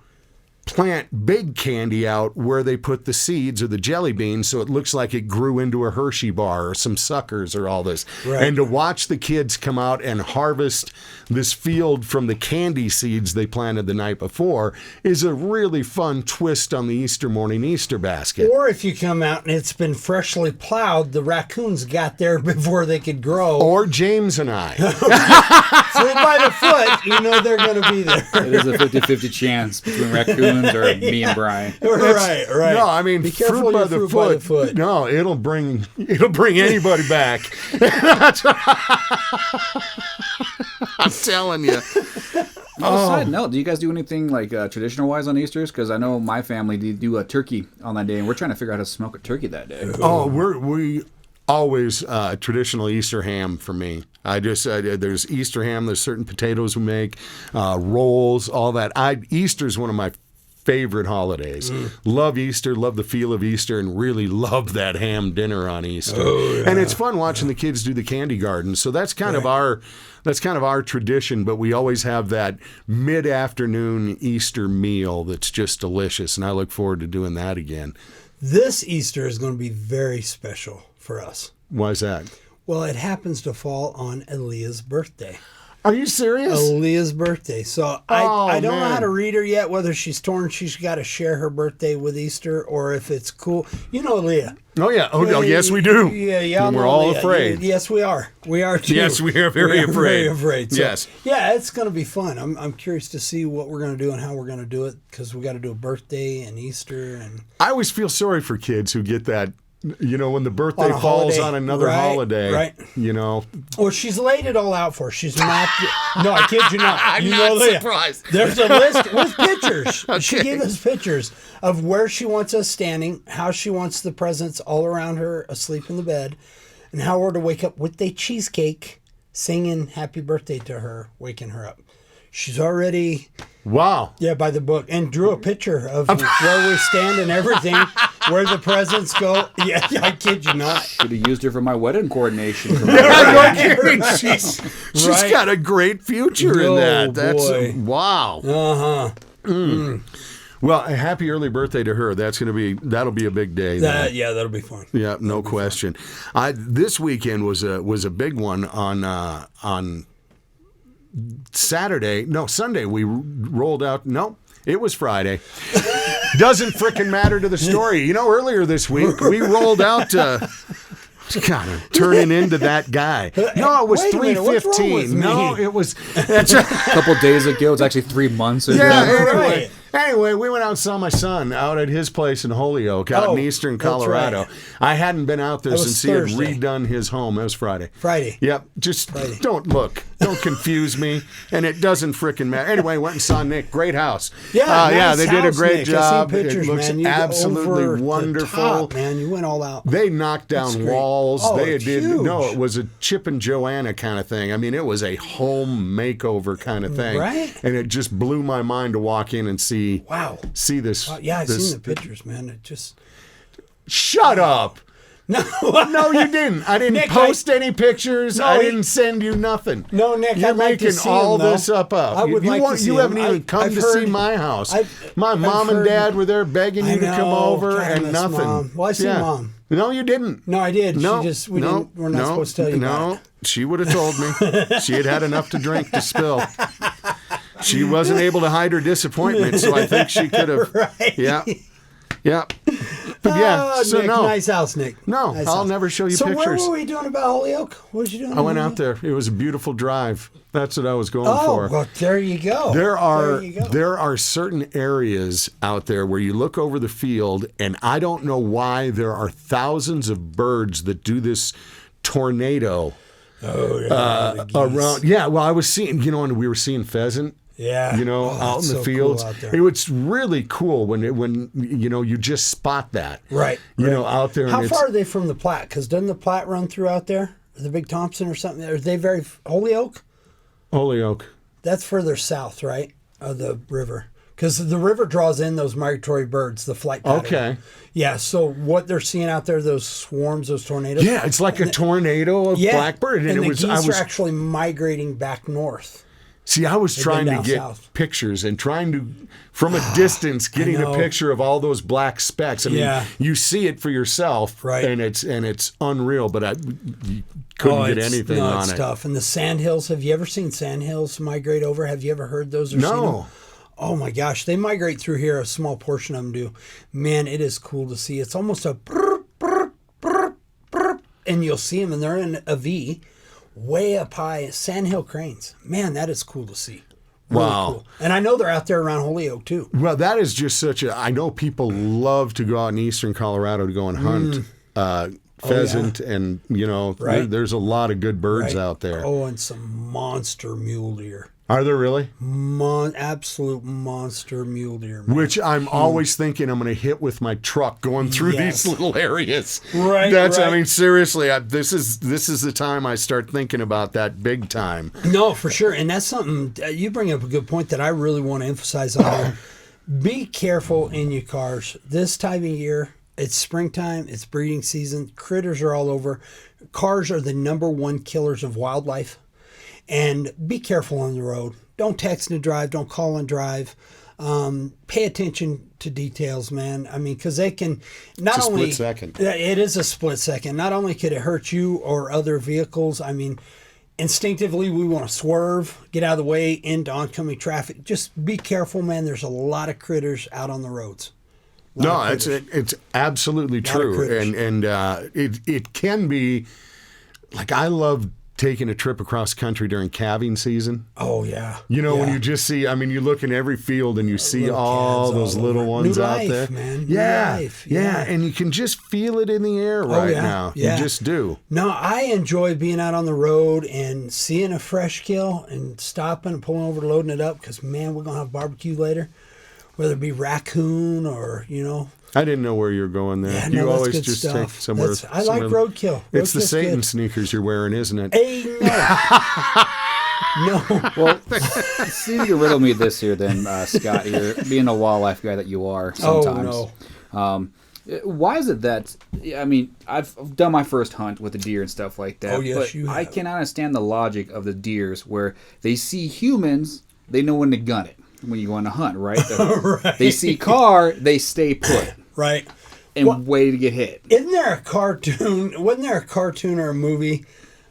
plant big candy out where they put the seeds or the jelly beans so it looks like it grew into a Hershey bar or some suckers or all this. Right. And to watch the kids come out and harvest this field from the candy seeds they planted the night before is a really fun twist on the Easter morning Easter basket. Or if you come out and it's been freshly plowed, the raccoons got there before they could grow. Or James and I. Fruit by the foot, you know they're going to be there. It is a 50-50 chance between raccoons or me and Brian. Right. No, I mean Be careful fruit by your the fruit by the foot. No, it'll bring anybody back. I'm telling you. Side note, do you guys do anything like traditional wise on Easter's? Because I know my family do a turkey on that day, and we're trying to figure out how to smoke a turkey that day. Oh, we always traditional Easter ham for me. I just there's Easter ham. There's certain potatoes we make, rolls, all that. Easter's one of my favorite holidays. Love Easter, love the feel of Easter, and really love that ham dinner on Easter. And it's fun watching the kids do the candy garden. So that's kind of our tradition, but we always have that mid-afternoon Easter meal that's just delicious, and I look forward to doing that again. This Easter is going to be very special for us. Why is that? Well, it happens to fall on Aaliyah's birthday. Are you serious? Aaliyah's birthday. So I don't know how man. to read her yet, whether she's got to share her birthday with Easter or if it's cool. You know Aaliyah. Oh, yeah. Oh, yes, we do. Yeah. And we're all afraid. Yes, we are. We are too. Yes, we are very afraid. Very afraid. So, yes. Yeah, it's going to be fun. I'm curious to see what we're going to do and how we're going to do it because we got to do a birthday and Easter and. I always feel sorry for kids who get that. You know, when the birthday On a falls holiday. on another Right, holiday, right. You know. Well, she's laid it all out for us. She's mapped it. No, I kid you not. I'm you not know Leah. surprised. There's a list with pictures. She Okay. gave us pictures of where she wants us standing, how she wants the presents all around her asleep in the bed, and how we're to wake up with a cheesecake, singing happy birthday to her, waking her up. She's already... Wow. Yeah, by the book. And drew a picture of where we stand and everything, where the presents go. Yeah, I kid you not. Could have used her for my wedding coordination. She's Right. got a great future in Oh, that. That's boy. wow. Uh-huh. Well, a happy early birthday to her. That'll be a big day. That'll be fun. Yeah, no question. This weekend was a big one on Sunday we rolled out. No, it was Friday. Doesn't frickin' matter to the story. You know, earlier this week we rolled out. Kind of turning into that guy. No, it was Wait a minute, what's wrong with 3:15. No, me? it was. That's A couple days ago, it's actually 3 months ago. yeah. Right. Anyway, we went out and saw my son out at his place in Holyoke, out in eastern that's Colorado. right. I hadn't been out there That was since he had Thursday. redone his home. It was Friday. Friday. Yep. Just Friday. don't confuse me. And it doesn't frickin' matter. Anyway, went and saw Nick. Great house. Yeah, nice they did a house, great Nick. job. I seen pictures, it looks man. You absolutely over the wonderful. top, man, you went all out. They knocked down That's great. walls. Oh, They it's did. huge. No, it was a Chip and Joanna kind of thing. I mean, it was a home makeover kind of thing. Right. And it just blew my mind to walk in and see. Wow. See this. Yeah, I've this- seen the pictures, man. It just Shut up. no, No, you didn't. I didn't Nick, post any pictures. No, I he- didn't send you nothing. No, Nick, You're I'd like to making see all him, though. this up. I would you like to see you him. haven't even come I've to see heard- my house. My I've mom and heard- dad were there begging you I to come know. over God, I and miss nothing. Mom. Well, I see Mom. No, you didn't. No, I did. No, We didn't. We're not supposed to tell you No, that. she would have told me. She had had enough to drink to spill. She wasn't able to hide her disappointment, so I think she could have. Right. Yeah. Yeah. Yeah, so Nick, no. nice house, Nick. No, Nice I'll house. never show you so pictures. So what were we doing about Holyoke? What was you doing? I went out there. It was a beautiful drive. That's what I was going for. Oh, well, there you go. There There are certain areas out there where you look over the field, and I don't know why there are thousands of birds that do this tornado around. Yeah, well, I was seeing, and we were seeing pheasant. Yeah, out in the so fields. cool out there. It was really cool when you just spot that. Right. Out there. How far are they from the Platte? Because doesn't the Platte run through out there? The Big Thompson or something? Are they very Holyoke? Holyoke. That's further south, right, of the river. Because the river draws in those migratory birds, the flight pattern. Okay. Yeah, so what they're seeing out there, those swarms, those tornadoes. Yeah, it's like a tornado of blackbird. And the geese are actually migrating back north. See, I was trying to get pictures and trying to, from a distance, getting a picture of all those black specks. I mean, you see it for yourself, right? And it's unreal. But you couldn't get anything on it's it. Tough. And the sandhills. Have you ever seen sandhills migrate over? Have you ever heard those or seen them? Oh my gosh, they migrate through here. A small portion of them do. Man, it is cool to see. It's almost a brr, brr, brr, brr, and you'll see them, and they're in a V. Way up high, sandhill cranes. Man, that is cool to see. Really wow. Cool. And I know they're out there around Holyoke, too. Well, that is just I know people love to go out in eastern Colorado to go and hunt pheasant and, there's a lot of good birds out there. Oh, and some monster mule deer. Are there really? Absolute monster mule deer. Man. Which I'm always thinking I'm going to hit with my truck going through these little areas. Right. I mean, seriously, this is the time I start thinking about that big time. No, for sure. And that's something, you bring up a good point that I really want to emphasize on here. Be careful in your cars. This time of year, it's springtime, it's breeding season, critters are all over. Cars are the number one killers of wildlife. And be careful on the road. Don't text and drive. Don't call and drive. Pay attention to details, man. I mean, because they can not it's a only... split second. It is a split second. Not only could it hurt you or other vehicles, I mean, instinctively we want to swerve, get out of the way into oncoming traffic. Just be careful, man. There's a lot of critters out on the roads. No, it's absolutely true. And it can be... Like, I love taking a trip across country during calving season. Oh, yeah. When you just see, I mean, you look in every field and you see all those little ones out there. Man. Yeah, New life. yeah. And you can just feel it in the air now. Yeah. You just do. No, I enjoy being out on the road and seeing a fresh kill and stopping and pulling over, loading it up because, man, we're going to have barbecue later, whether it be raccoon or, I didn't know where you're going there. Yeah, you always good just stuff. take somewhere. I like roadkill. It's the Satan sneakers you're wearing, isn't it? Hey, no. Well, see if you can riddle me this here then, Scott, here, being a wildlife guy that you are sometimes. Oh, no. Why is it that, I mean, I've done my first hunt with a deer and stuff like that. Oh, yes, but you have. I cannot understand the logic of the deers where they see humans, they know when to gun it. When you go on a hunt, right? Right. They see car, they stay put. Right. And wait to get hit. Isn't there a cartoon? Wasn't there a cartoon or a movie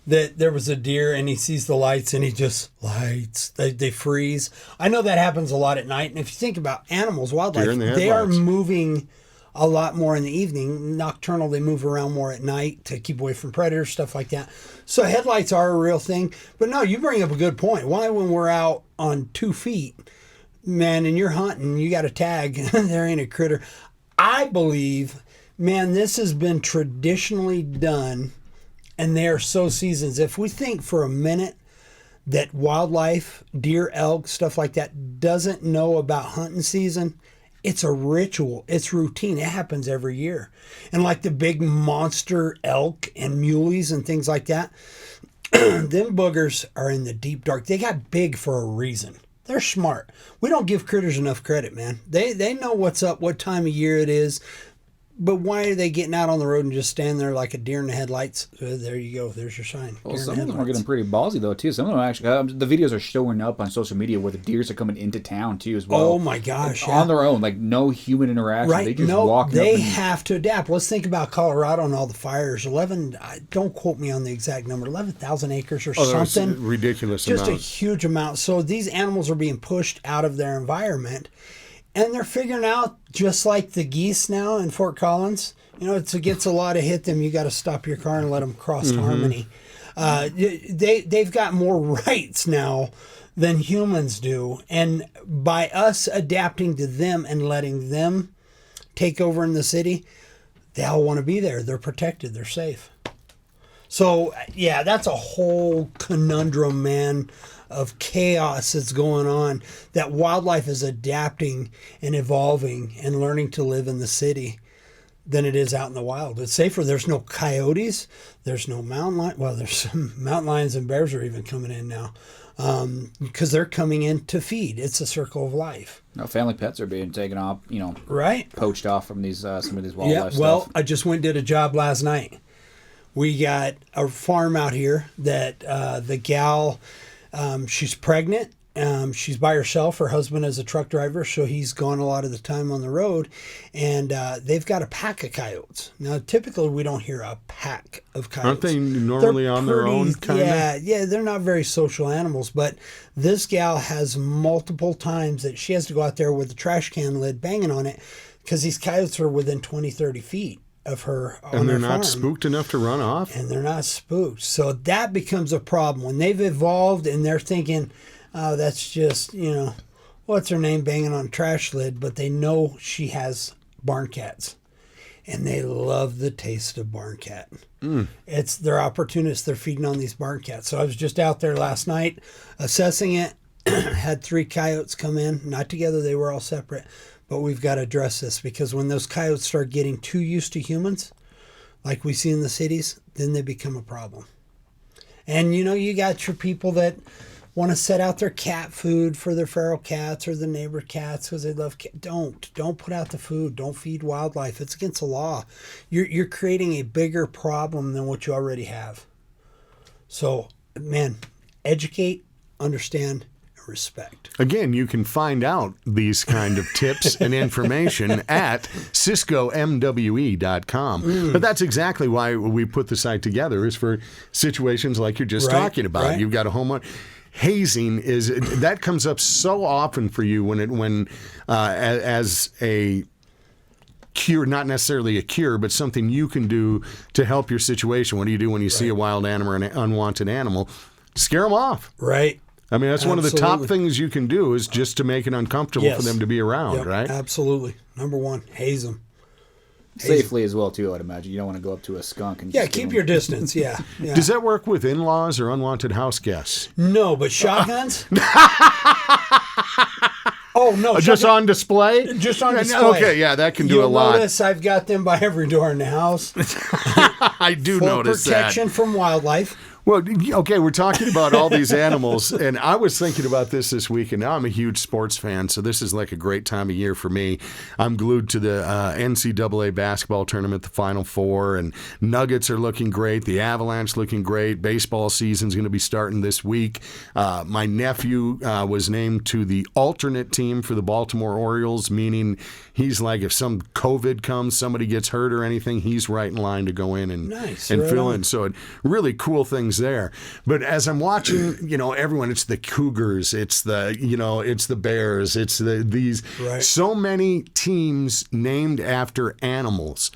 that there was a deer and he sees the lights and he just lights? They freeze. I know that happens a lot at night. And if you think about animals, wildlife, they are moving a lot more in the evening. Nocturnal, they move around more at night to keep away from predators, stuff like that. So headlights are a real thing. But no, you bring up a good point. Why when we're out on 2 feet, man, and you're hunting, you got a tag, there ain't a critter. I believe, man, this has been traditionally done, and they are so seasons. If we think for a minute that wildlife, deer, elk, stuff like that, doesn't know about hunting season, it's a ritual. It's routine. It happens every year. And like the big monster elk and muleys and things like that, them boogers are in the deep dark. They got big for a reason. They're smart. We don't give critters enough credit, man. They know what's up, what time of year it is. But why are they getting out on the road and just standing there like a deer in the headlights? There you go. There's your sign. Well, some of them are getting pretty ballsy, though, too. Some of them actually, the videos are showing up on social media where the deers are coming into town, too, as well. Oh, my gosh. On their own, like no human interaction. Right. They just walk they have to adapt. Let's think about Colorado and all the fires. Don't quote me on the exact number, 11,000 acres or something. Ridiculous just amount. A huge amount. So these animals are being pushed out of their environment. And they're figuring out, just like the geese now in Fort Collins, it's against the law to hit them. You got to stop your car and let them cross harmony. They've got more rights now than humans do. And by us adapting to them and letting them take over in the city, they all want to be there. They're protected. They're safe. So, yeah, that's a whole conundrum, man, of chaos that's going on, that wildlife is adapting and evolving and learning to live in the city than it is out in the wild. It's safer. There's no coyotes. There's no mountain lions. Well, there's some mountain lions and bears are even coming in now because they're coming in to feed. It's a circle of life. No, family pets are being taken off, right? Poached off from these some of these wildlife stuff. Well, I just went and did a job last night. We got a farm out here that the gal, she's pregnant. She's by herself. Her husband is a truck driver, so he's gone a lot of the time on the road. And they've got a pack of coyotes. Now, typically, we don't hear a pack of coyotes. Aren't they normally on their own, kind of? Yeah, they're not very social animals. But this gal has multiple times that she has to go out there with a trash can lid banging on it because these coyotes are within 20, 30 feet of her on and they're their not farm. Spooked enough to run off? And they're not spooked. So that becomes a problem. When they've evolved and they're thinking, oh, that's just, what's her name banging on a trash lid, but they know she has barn cats. And they love the taste of barn cat. They're opportunists. They're feeding on these barn cats. So I was just out there last night assessing it. Had 3 coyotes come in, not together, they were all separate. But we've got to address this because when those coyotes start getting too used to humans, like we see in the cities, then they become a problem. And you got your people that want to set out their cat food for their feral cats or the neighbor cats because they love cats. Don't put out the food. Don't feed wildlife. It's against the law. You're creating a bigger problem than what you already have. So, man, educate, understand, respect. Again, you can find out these kind of tips and information at CiscoMWE.com. But that's exactly why we put the site together, is for situations like you're just talking about. Right. You've got a homeowner. Hazing that comes up so often for you when as a cure, not necessarily a cure, but something you can do to help your situation. What do you do when you see a wild animal or an unwanted animal? Scare them off. Right. I mean, that's one of the top things you can do, is just to make it uncomfortable for them to be around, right? Absolutely. Number one, haze them. Safely as well, too, I'd imagine. You don't want to go up to a skunk and keep your distance, yeah. Does that work with in-laws or unwanted house guests? No, but shotguns? Oh, no. Just on display? Just on display. Okay, yeah, that can do a lot. Notice I've got them by every door in the house. I do notice that. For protection from wildlife. Well, okay, we're talking about all these animals, and I was thinking about this week, and now I'm a huge sports fan, so this is like a great time of year for me. I'm glued to the NCAA basketball tournament, the Final Four, and Nuggets are looking great, the Avalanche looking great, baseball season's going to be starting this week. My nephew was named to the alternate team for the Baltimore Orioles, meaning he's like, if some COVID comes, somebody gets hurt or anything, he's right in line to go in and fill in. So really cool things there. But as I'm watching, everyone, it's the Cougars, it's the, it's the Bears, it's these so many teams named after animals.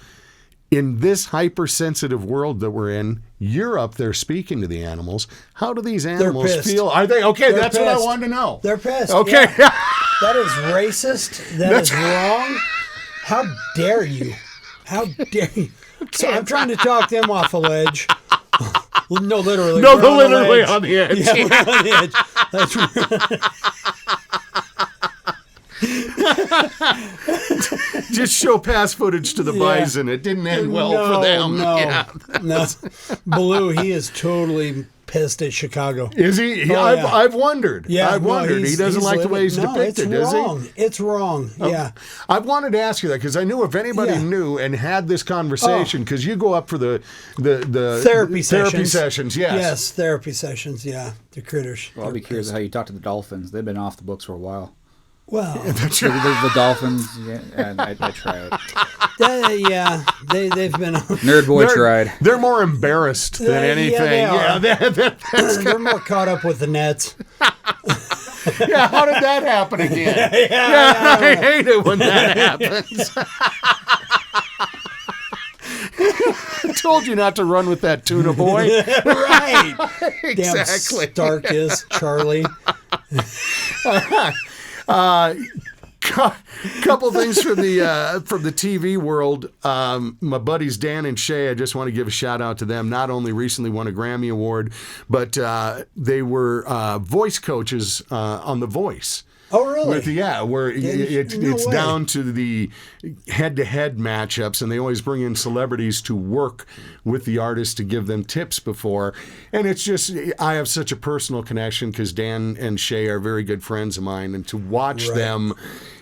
In this hypersensitive world that we're in, you're up there speaking to the animals. How do these animals feel? Are they okay? That's pissed. What I wanted to know. They're pissed. Okay. Yeah. That is racist. That's wrong. How dare you? How dare you? So I'm trying to talk them off a ledge. No, literally. No, literally on the edge. Yeah, we're on the edge. That's Just show past footage to the bison. It didn't end well for them. No. Blue, he is totally pissed at Chicago. Is he? I've wondered. Yeah, I've wondered. He doesn't like the way he's depicted, does he? It's wrong. Yeah. I've wanted to ask you that because I knew if anybody knew and had this conversation, because you go up for the therapy sessions. Yes, therapy sessions. Yeah, the critters. Well, I'll be curious how you talk to the dolphins. They've been off the books for a while. Well, the dolphins. Yeah, I tried. They've been. Nerd boy tried. They're more embarrassed than anything. Yeah, they're more caught up with the nets. Yeah, how did that happen again? Yeah, I hate it when that happens. I told you not to run with that tuna boy. Right. Exactly. Damn Starkus, Charlie. Couple things from the TV world. My buddies Dan and Shay, I just want to give a shout out to them. Not only recently won a Grammy Award, but they were voice coaches on The Voice. Oh, really? Where it's way. down to the head-to-head matchups, and they always bring in celebrities to work with the artists to give them tips before. And it's just, I have such a personal connection because Dan and Shay are very good friends of mine, and to watch them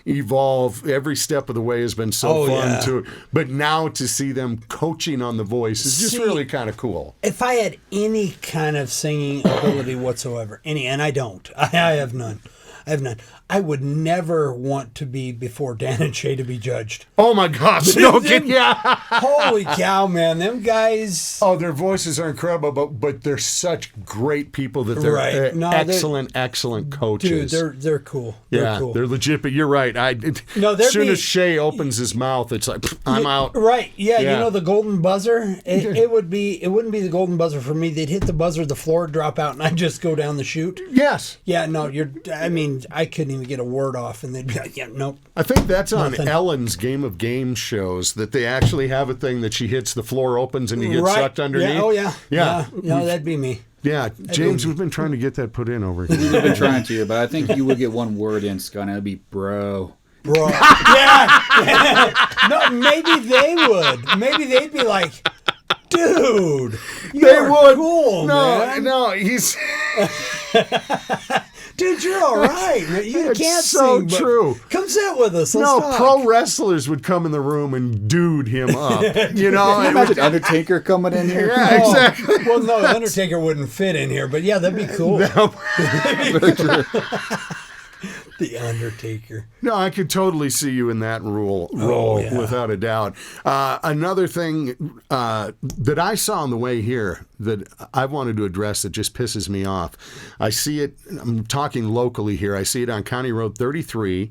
evolve every step of the way has been so fun too. But now to see them coaching on The Voice is just really kind of cool. If I had any kind of singing ability whatsoever, and I don't, I have none. I would never want to be before Dan and Shay to be judged. Oh my gosh! No kidding! Yeah. Holy cow, man! Them guys. Oh, their voices are incredible, but they're such great people that they're excellent coaches. Dude, they're cool. They're legit. But you're right. As soon as Shay opens his mouth, it's like I'm out. Right? Yeah. You know the golden buzzer. It wouldn't be the golden buzzer for me. They'd hit the buzzer, the floor would drop out, and I'd just go down the chute. Yes. Yeah. No. I couldn't even get a word off, and they'd be like, "Yeah, nope." I think that's on Ellen's Game of Games shows that they actually have a thing that she hits, the floor opens, and you get sucked underneath. Yeah. Oh yeah. No, that'd be me. Yeah, James, we've been trying to get that put in over here. We've been trying to, but I think you would get one word in, Scott, and it'd be bro. Yeah. No, maybe they would. Maybe they'd be like, dude, you're cool, man. No, he's... Dude, you're all right. You can't so sing, true. Come sit with us. Let's talk. Pro wrestlers would come in the room and dude him up. You know, Can you imagine Undertaker coming in here? Yeah, exactly. Well, no, Undertaker wouldn't fit in here, but yeah, that'd be cool. Very true. The Undertaker. No, I could totally see you in that role without a doubt. Another thing that I saw on the way here that I wanted to address that just pisses me off. I see it, I'm talking locally here, I see it on County Road 33,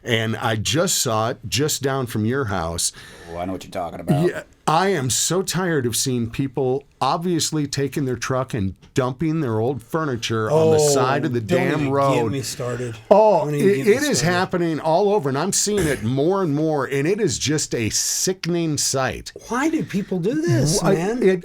and I just saw it just down from your house. Oh, I know what you're talking about. Yeah, I am so tired of seeing people obviously taking their truck and dumping their old furniture on the side of the damn road. Don't get me started. Oh, it is happening all over, and I'm seeing it more and more, and it is just a sickening sight. Why do people do this, man?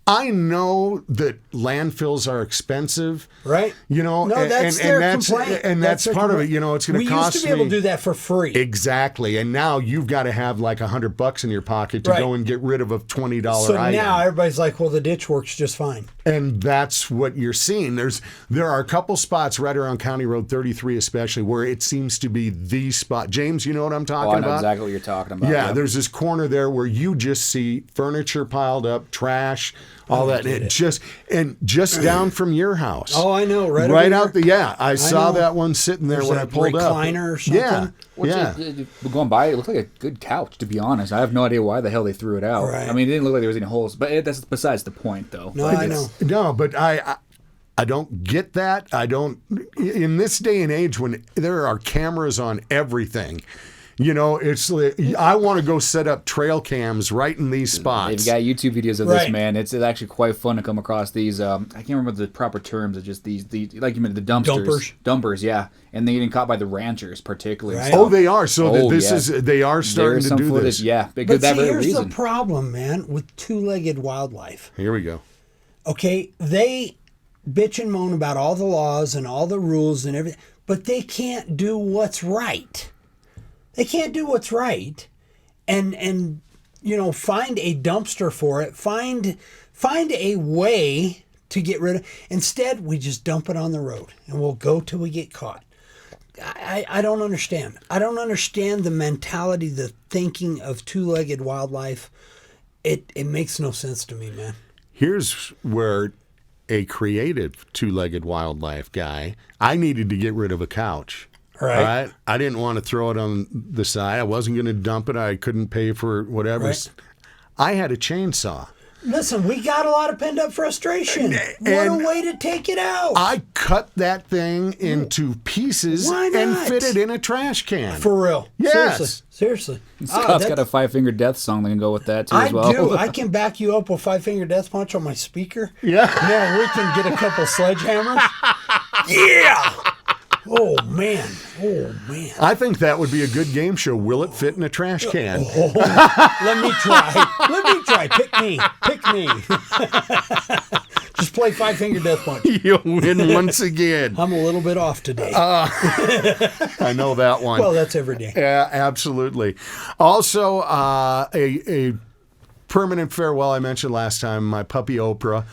I know that landfills are expensive, right? You know, no, that's their complaint. And that's part of it. You know, it's going to cost me. We used to be able to do that for free. Exactly, and now you've got to have like $100 in your pocket to go and get rid of a $20 so item. So now everybody's like, "Well, the ditch works just fine." And that's what you're seeing. There are a couple spots right around County Road 33, especially where it seems to be the spot. James, you know what I'm talking about? I know exactly what you're talking about. Yeah, there's this corner there where you just see furniture piled up, trash. All that, just down from your house. Oh, I know, right out the I saw that one sitting there when I pulled up. Recliner or something. Yeah, going by, it looked like a good couch. To be honest, I have no idea why the hell they threw it out. Right. I mean, it didn't look like there was any holes, but that's besides the point, though. No, I know. No, but I don't get that. I don't. In this day and age, when there are cameras on everything. You know, it's like, I want to go set up trail cams right in these spots. They've got YouTube videos of this, man. It's actually quite fun to come across these. I can't remember the proper terms. It's just these like you meant the dumpsters. Dumpers, yeah. And they're getting caught by the ranchers, particularly. Right. Oh, they are. So they are starting to do footage, this. Yeah, because here's the problem, man, with two-legged wildlife. Here we go. Okay, they bitch and moan about all the laws and all the rules and everything, but they can't do what's right. They can't do what's right, and you know, find a dumpster for it. Find a way to get rid of. Instead, we just dump it on the road, and we'll go till we get caught. I don't understand. I don't understand the mentality, the thinking of two-legged wildlife. It makes no sense to me, man. Here's where a creative two-legged wildlife guy. I needed to get rid of a couch. Right. I didn't want to throw it on the side. I wasn't going to dump it. I couldn't pay for whatever. Right. I had a chainsaw. Listen, we got a lot of pent up frustration. What a way to take it out. I cut that thing into pieces and fit it in a trash can. For real. Yes. Seriously. Scott's got a 5-finger death song that can go with that too as well. I do. I can back you up with 5-finger death punch on my speaker. Yeah. Now we can get a couple sledgehammers. Yeah. Oh, man. I think that would be a good game show. Will it fit in a trash can? Let me try. Pick me. Just play 5-finger death punch. You'll win once again. I'm a little bit off today. I know that one. Well, that's every day. Yeah, absolutely. Also, a permanent farewell. I mentioned last time my puppy Oprah.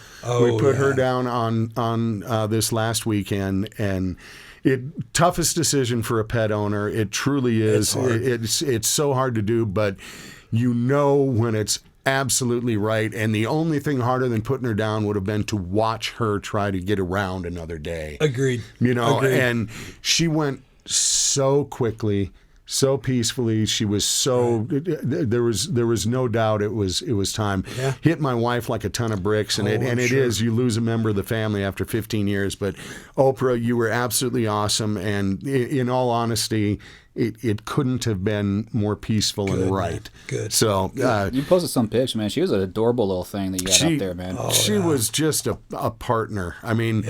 We put her down on this last weekend, and toughest decision for a pet owner. It truly is. It's so hard to do, but you know when it's absolutely right. And the only thing harder than putting her down would have been to watch her try to get around another day. Agreed. And she went so quickly, so peacefully. She was so there was no doubt it was time. Yeah. Hit my wife like a ton of bricks, and it sure. is. You lose a member of the family after 15 years. But Oprah, you were absolutely awesome, and in all honesty, it couldn't have been more peaceful and right. Man. Good. So you posted some pics, man. She was an adorable little thing that you got up there, man. She was just a partner. I mean,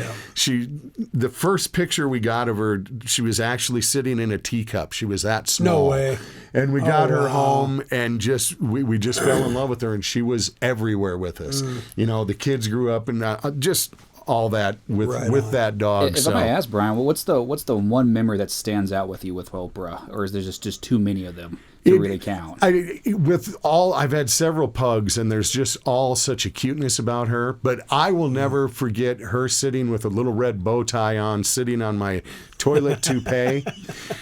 the first picture we got of her, she was actually sitting in a teacup. She was that small. No way. And we got her home, and we just fell in love with her, and she was everywhere with us. You know, the kids grew up, and just all that with that dog. If I may ask, Brian, what's the one memory that stands out with you with Oprah, or is there just too many of them to really count? I've had several pugs, and there's just all such a cuteness about her. But I will never forget her sitting with a little red bow tie on, sitting on my toilet toupee.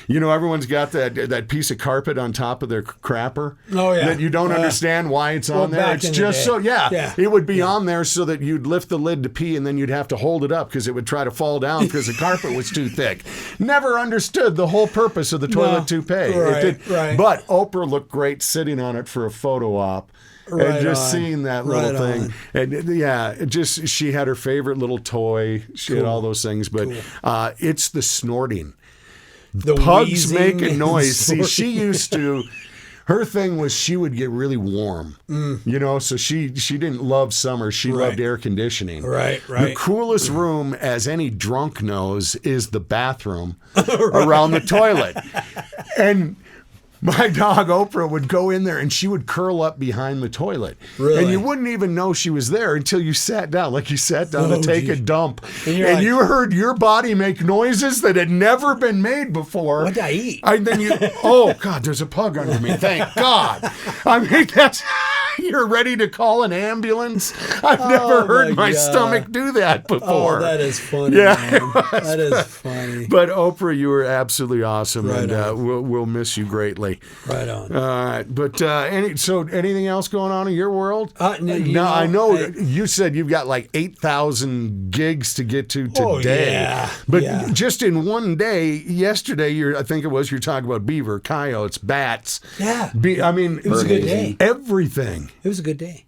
You know, everyone's got that piece of carpet on top of their crapper. Oh, yeah. That you don't understand why it's on there. It's just so, it would be on there so that you'd lift the lid to pee, and then you'd have to hold it up because it would try to fall down because the carpet was too thick. Never understood the whole purpose of the toilet toupee. Right. But Oprah looked great sitting on it for a photo op. And just seeing that little thing. And she had her favorite little toy. She had all those things. But it's the snorting. The pugs make a noise. See, she used to... Her thing was she would get really warm, you know, so she didn't love summer. She loved air conditioning. Right. The coolest room, as any drunk knows, is the bathroom around the toilet. And my dog Oprah would go in there and she would curl up behind the toilet. Really? And you wouldn't even know she was there until you sat down, like you sat down to take a dump. And you heard your body make noises that had never been made before. What'd I eat? And then oh, God, there's a pug under me. Thank God. I mean, you're ready to call an ambulance. I've never heard my stomach do that before. Oh, that is funny. Yeah, man. That is funny. But Oprah, you were absolutely awesome, Right and we'll miss you greatly. Right on. But anything else going on in your world? No, I know you said you've got like 8,000 gigs to get to today. Oh, yeah. But just in one day, yesterday, you're talking about beaver, coyotes, bats. Yeah. I mean, it was a good day. Everything. It was a good day.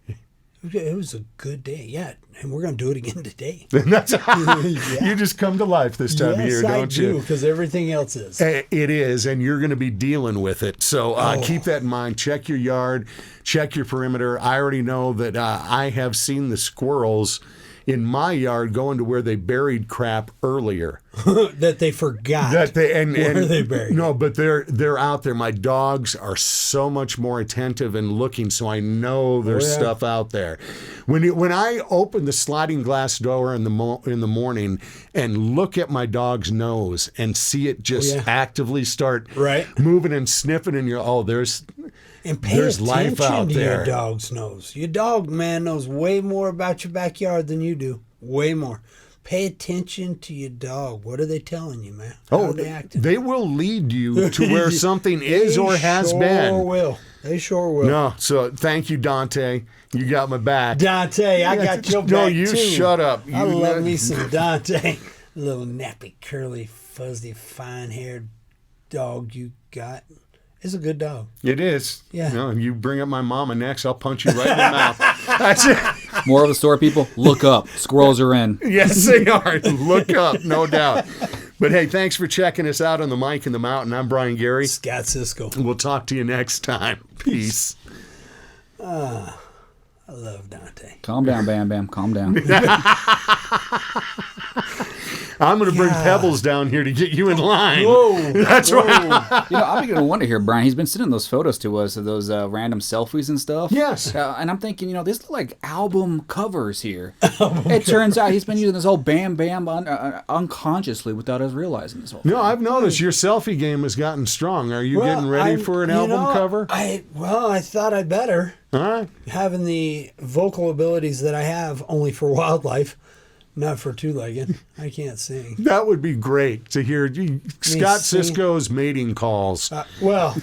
It was a good day, and we're going to do it again today. You just come to life this time of year, don't you? Yes, I do, because everything else is. It is, and you're going to be dealing with it. So keep that in mind. Check your yard, check your perimeter. I already know that I have seen the squirrels in my yard going to where they buried crap earlier. That they forgot where they buried. No, but they're out there. My dogs are so much more attentive and looking, so I know there's stuff out there. When I open the sliding glass door in the morning and look at my dog's nose and see it just actively start moving and sniffing, and there's life out there. Your dog's nose. Your dog, man, knows way more about your backyard than you do. Way more. Pay attention to your dog. What are they telling you, man? How are they acting? They will lead you to where something is or has been. They sure will. No, so thank you, Dante. You got my back. Dante, I got your back, No, you too. shut up. I love me some Dante. Little nappy, curly, fuzzy, fine-haired dog you got. It's a good dog. It is. Yeah. You bring up my mama next, I'll punch you right in the mouth. That's it. Moral of the story, people, look up. Squirrels are in. Yes, they are. Look up, no doubt. But hey, thanks for checking us out on the Mike and the Mountain. I'm Brian Gary. Scott Cisco. We'll talk to you next time. Peace. I love Dante. Calm down, Bam Bam. Calm down. I'm going to bring Pebbles down here to get you in line. Whoa. That's right. I'm beginning to wonder here, Brian. He's been sending those photos to us of those random selfies and stuff. Yes. And I'm thinking, these look like album covers here. It turns out he's been using this whole Bam Bam unconsciously without us realizing this whole thing. No, I've noticed your selfie game has gotten strong. Are you getting ready for an album cover? I thought I'd better. All right. Having the vocal abilities that I have only for wildlife, not for two-legged. I can't sing. That would be great to hear Scott Cisco's mating calls. Well,